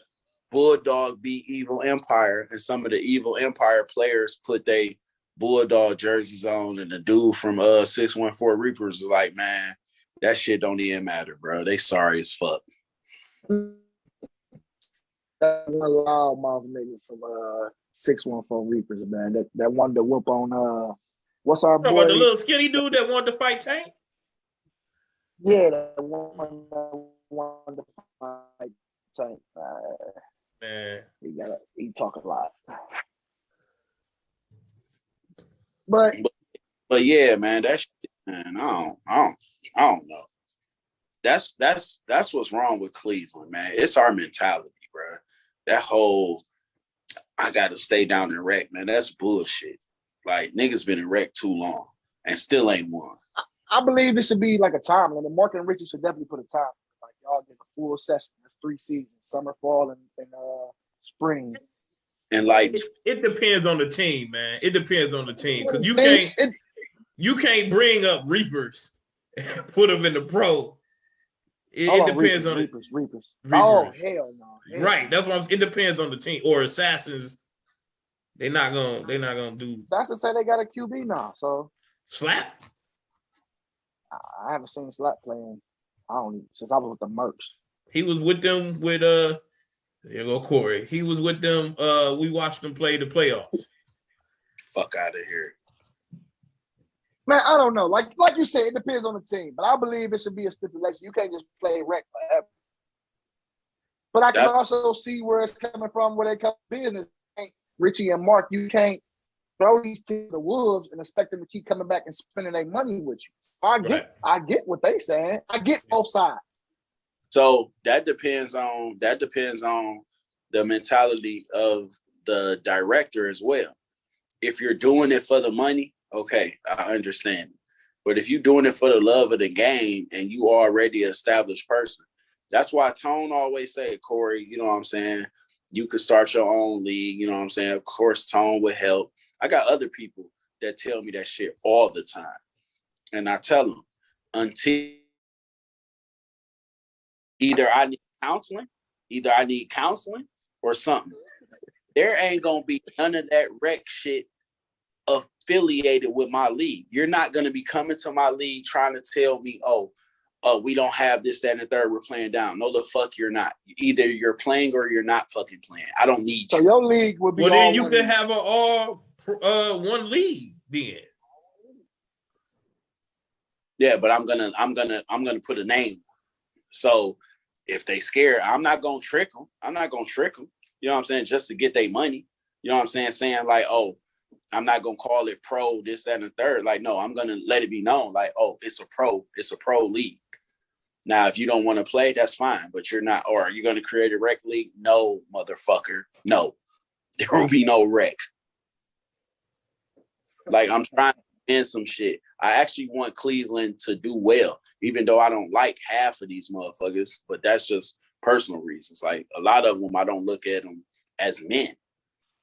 Bulldog beat Evil Empire, and some of the Evil Empire players put their Bulldog jerseys on, and the dude from 614 Reapers was like, man, that shit don't even matter, bro. They sorry as fuck. That one loudmouth nigga from 614 Reapers, man. That wanted to whoop on what's our Talking boy? about the little skinny dude that wanted to fight Tank? Yeah, that one that wanted to fight Tank. Man. He talk a lot. But yeah, man, that shit, man, I don't know. That's what's wrong with Cleveland, man. It's our mentality, bro. That whole I gotta stay down in Rec, man. That's bullshit. Like niggas been in Rec too long and still ain't won. I believe it should be like a time limit. Mark and Richie should definitely put a time limit. Like y'all get a full session. That's 3 seasons: summer, fall, and spring. And like It depends on the team, man. It depends on the team because you can't bring up Reapers and put them in the pro. It depends on Reapers. Oh hell no! Right, that's what it depends on the team or Assassins. They're not gonna do. That's to say they got a QB now. So Slap. I haven't seen Slap playing. Since I was with the Mercs. He was with them with there you go Corey. He was with them. We watched them play the playoffs. fuck out of here. Man, I don't know. Like you said, it depends on the team. But I believe it should be a stipulation. You can't just play Rec forever. But I can also see where it's coming from, where they come business. Richie and Mark, you can't throw these to the wolves and expect them to keep coming back and spending their money with you. I get what they saying. I get both sides. So that depends on the mentality of the director as well. If you're doing it for the money, okay, I understand. But if you're doing it for the love of the game and you already an established person, that's why Tone always say, Corey, you know what I'm saying? You could start your own league, you know what I'm saying? Of course, Tone would help. I got other people that tell me that shit all the time. And I tell them, until either I need counseling or something. There ain't going to be none of that rec shit affiliated with my league. You're not going to be coming to my league trying to tell me, we don't have this, that, and the third. We're playing down. No, the fuck you're not. Either you're playing or you're not fucking playing. I don't need you. So your league would be well, then you one could league. have all one league then. Yeah, but I'm gonna put a name. So if they scared, I'm not gonna trick them. You know what I'm saying? Just to get their money. You know what I'm saying? Saying like, oh, I'm not gonna call it pro, this, that, and the third. Like, no, I'm gonna let it be known. Like, oh, it's a pro league. Now, if you don't want to play, that's fine. But you're not. Or are you gonna create a rec league? No, motherfucker. No. there will be no wreck. Like, I'm trying to win some shit. I actually want Cleveland to do well, even though I don't like half of these motherfuckers, but that's just personal reasons. Like, a lot of them, I don't look at them as men.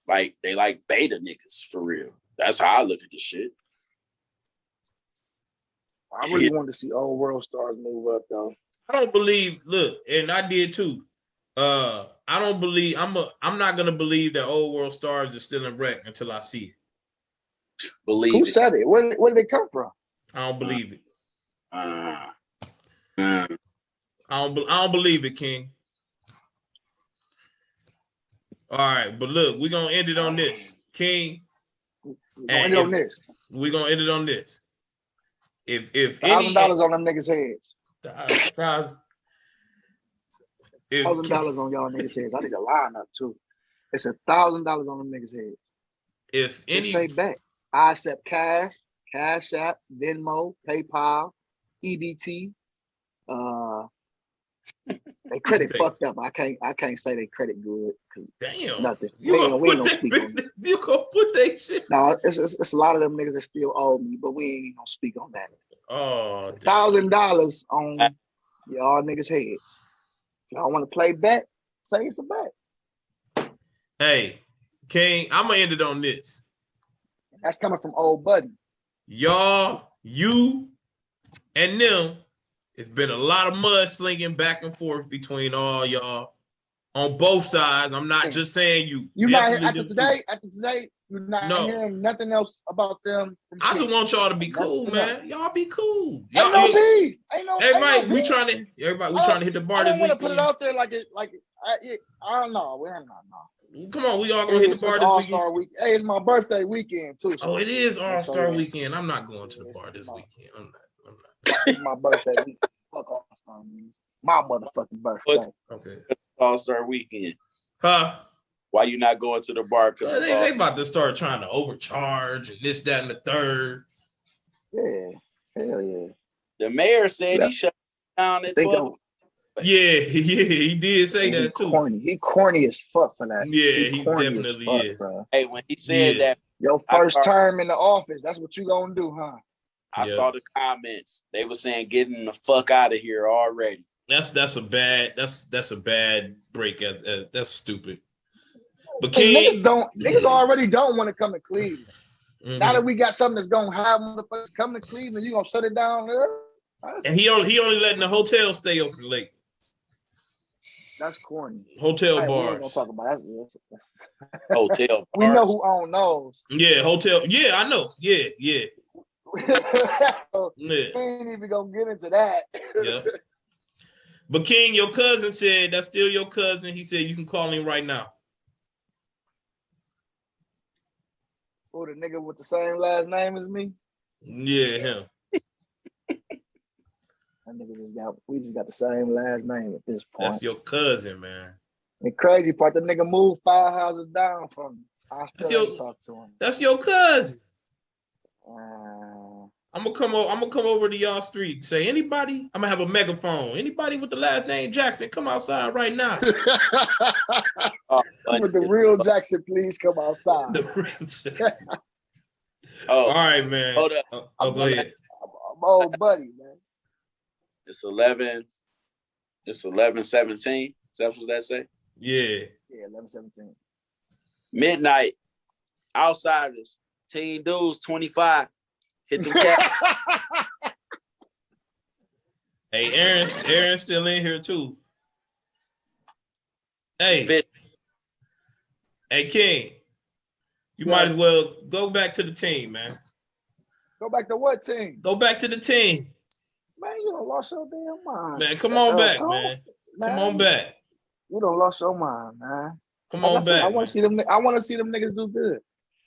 Like, they like beta niggas, for real. That's how I look at this shit. I really wanted to see old world stars move up though. I don't believe. Look, and I did too. I don't believe. I'm not gonna believe that old world stars is still in wreck until I see it. Believe Who it. said it? Where did it come from? I don't believe it. Uh, I don't believe it, King. All right, but look, we're gonna end it on this, King. End it on this. We're gonna end it on this. If $1,000 on them niggas' heads. $1,000 on y'all niggas' heads. I need a line up too. It's $1,000 on them niggas' heads. If any Just say bet. I accept cash, Cash App, Venmo, PayPal, EBT. They credit fucked up. I can't say they credit good. Damn. Nothing. We ain't gonna speak on that. You gonna put that shit? No, it's a lot of them niggas that still owe me, but we ain't even gonna speak on that. Oh, $1,000 on y'all niggas' heads. Y'all want to play bet? Say it's a bet. hey, King, I'm gonna end it on this. That's coming from old buddy. Y'all, you and them, it's been a lot of mud slinging back and forth between all y'all on both sides. I'm not just saying you. You not hear, Definitely them after today, you're not No. hearing nothing else about them. I just want y'all to be cool, man. Y'all be cool. Y'all, Ain't no beef. Ain't no. everybody, ain't no we beef. trying to. Everybody, we trying to hit the bar I this don't want to put weekend. it out there like I don't know. We're not. Come on, we all gonna hit the bar It's this All-Star weekend. week. Hey, it's my birthday weekend too. Oh, it is All-Star yeah. weekend. I'm not going to the bar this weekend. I'm not. It's my birthday weekend. Fuck All-Star means my motherfucking birthday. Okay. All-Star weekend. Huh? Why you not going to the bar? Because They about to start trying to overcharge and this, that, and the third. Yeah. Hell yeah. the mayor said Yeah. he shut down at Think 12. Yeah, he did say he that too. corny. He corny as fuck for that. Yeah, he corny as definitely fuck, is. bro. Hey, when he said Yeah. that, Your I first thought- term in the office. That's what you gonna do, huh? I Yeah. saw the comments. They were saying, "Getting the fuck out of here already." That's a bad break. That's stupid. But Hey, King, niggas already don't want to come to Cleveland. mhm. Now that we got something that's gonna have motherfuckers come to Cleveland, you gonna shut it down there? And he only letting the hotel stay open late. That's corny. Hotel Hey, we ain't gonna bars. talk about that. Hotel We know bars. who own those. Yeah, hotel. Yeah, I know. Yeah. We Yeah. ain't even gonna get into that. Yeah. But King, your cousin said that's still your cousin. He said you can call him right now. Who, the nigga with the same last name as me? Yeah, him. That nigga we just got the same last name at this point. That's your cousin, man. The crazy part, the nigga moved 5 houses down from me. I still ain't talk to him. That's your cousin. Uh, I'm gonna come over to y'all street and say, anybody, I'm gonna have a megaphone. Anybody with the last name Jackson, come outside right now. Oh, with the real Jackson, please come outside. The real Jackson. oh, All right, man. hold up. Go ahead. I'm old buddy, man. It's 11. It's 11:17. Is that what that say? Yeah. Yeah, 11-17. Midnight. Outsiders. Teen dudes 25. Hit them cat. Hey, Aaron's still in here too. Hey, Fit. hey, King, you might as well go back to the team, man. Go back to what team? Go back to the team, Man, you done lost your damn mind. man. Come on back, Tom, man. Come on back. You done lost your mind, man. Come Like I on said, back. I want to see them. I want to see them niggas do good.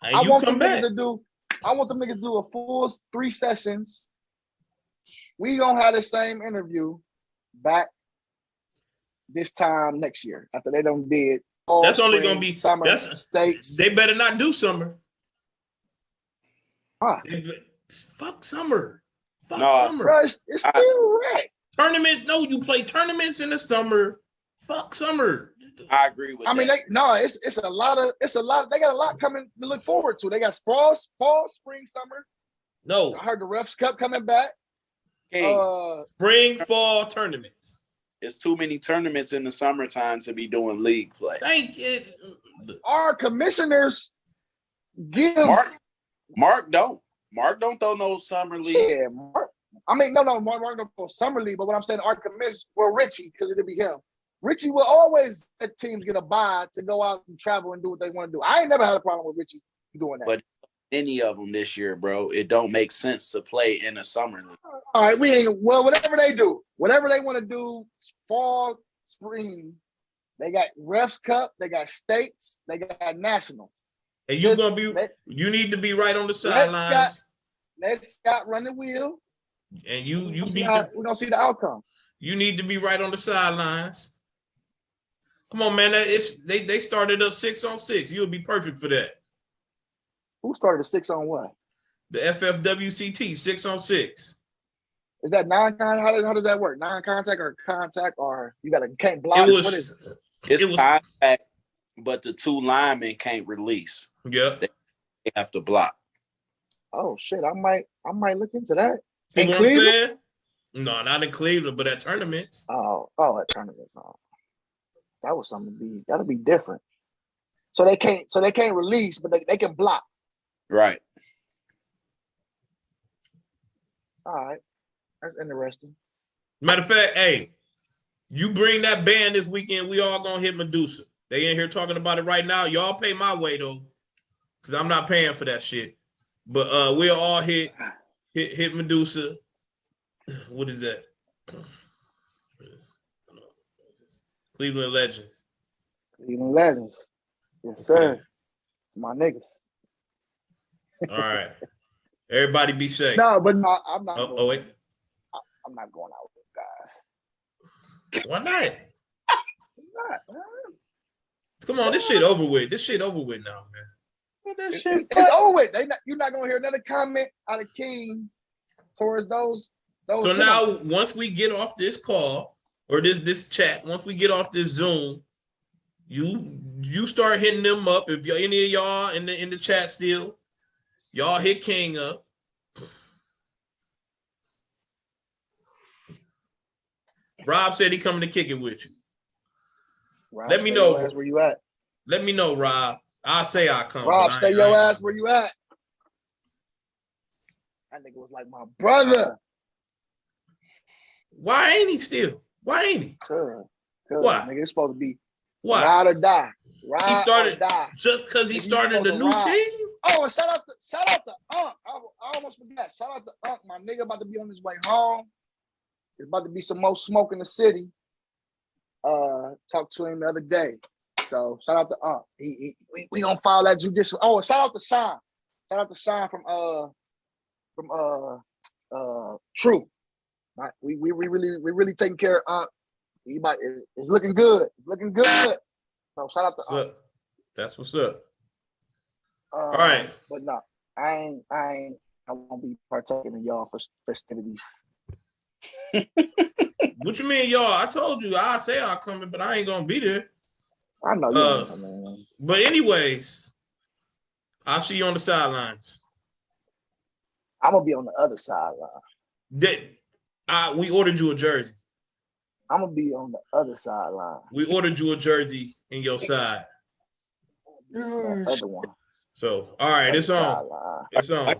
Hey, I you want come them back. niggas to do. I want them niggas to do a full 3 sessions. We gonna have the same interview back this time next year after they done did. All That's only spring, gonna be summer states. They better not do summer. Huh. Fuck summer. Fuck No. summer. Bro, it's still right. Tournaments. No, you play tournaments in the summer. Fuck summer. I agree with I mean, that. it's a lot. They got a lot coming to look forward to. They got fall, spring, summer. No, I heard the Refs Cup coming back. King, spring, fall tournaments. it's too many tournaments in the summertime to be doing league play. Thank you. Our commissioners give Mark don't throw no summer league. Yeah, Mark. I mean, no, Mark don't go summer league. But what I'm saying, our commissioners, well, Richie, because it'll be him. Richie will always let teams get a bye to go out and travel and do what they want to do. I ain't never had a problem with Richie doing that. But any of them this year, bro, it don't make sense to play in a summer league. All right, whatever they do, whatever they want to do, fall, spring, they got Refs Cup, they got states, they got national. And you need to be right on the sidelines. Let Scott run the wheel. And we're gonna see the outcome. You need to be right on the sidelines. Come on, man. They started up 6-on-6. You'll be perfect for that. Who started a 6-on-1? The FFWCT 6-on-6. Is that non-contact? How does that work? Non-contact or contact, or can't block? What is it? It's contact, but the two linemen can't release. Yep. They have to block. Oh shit! I might look into that. See In what Cleveland? I'm saying? No, not in Cleveland, but at tournaments. Oh, at tournaments. Oh. That was something that'll be different. So they can't release, but they can block. Right. All right. That's interesting. Matter of fact, hey, you bring that band this weekend, we all gonna hit Medusa. They in here talking about it right now. Y'all pay my way though, because I'm not paying for that shit. But we'll all hit Medusa. What is that? Cleveland Legends. Cleveland Legends. Yes, sir. Okay. My niggas. All right. Everybody be safe. No, but no, I'm not. Wait. I'm not going out with guys. Why not? I'm not, man. Come on, this shit over with. This shit over with now, man. It's over with. You're not gonna hear another comment out of King towards those. So now, once we get off this call or this chat, once we get off this Zoom, you start hitting them up. If any of y'all in the chat still, y'all hit King up. Rob said he coming to kick it with you. Rob, let me know where you at. Let me know, Rob. I'll say I'll come. Rob, stay your ass where you at. That nigga was like my brother. Why ain't he still? Why ain't he? Why? Nigga, it's supposed to be ride or die. He started just because he started the new team. Oh, and shout out to Unc. I almost forgot. Shout out to Unc. My nigga about to be on his way home. There's about to be some more smoke in the city. Talked to him the other day. So shout out to Unc. We gonna follow that judicial. Oh, and shout out to Sean. Shout out to Sean from True. Right. We really taking care of Unc. It's looking good. It's looking good. So shout out to Unc. That's what's up. All right. But no, I won't be partaking in y'all festivities. What you mean, y'all? I told you I say I'll come in, but I ain't gonna be there. I know you man. But anyways, I'll see you on the sidelines. I'm gonna be on the other sideline. We ordered you a jersey. I'm gonna be on the other sideline. We ordered you a jersey in your side. The other one. So, all right, it's on. Sideline. It's on.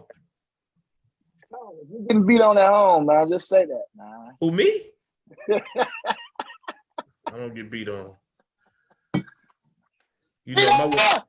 You getting beat on at home, man. Just say that, man. Who, me? I don't get beat on. You know my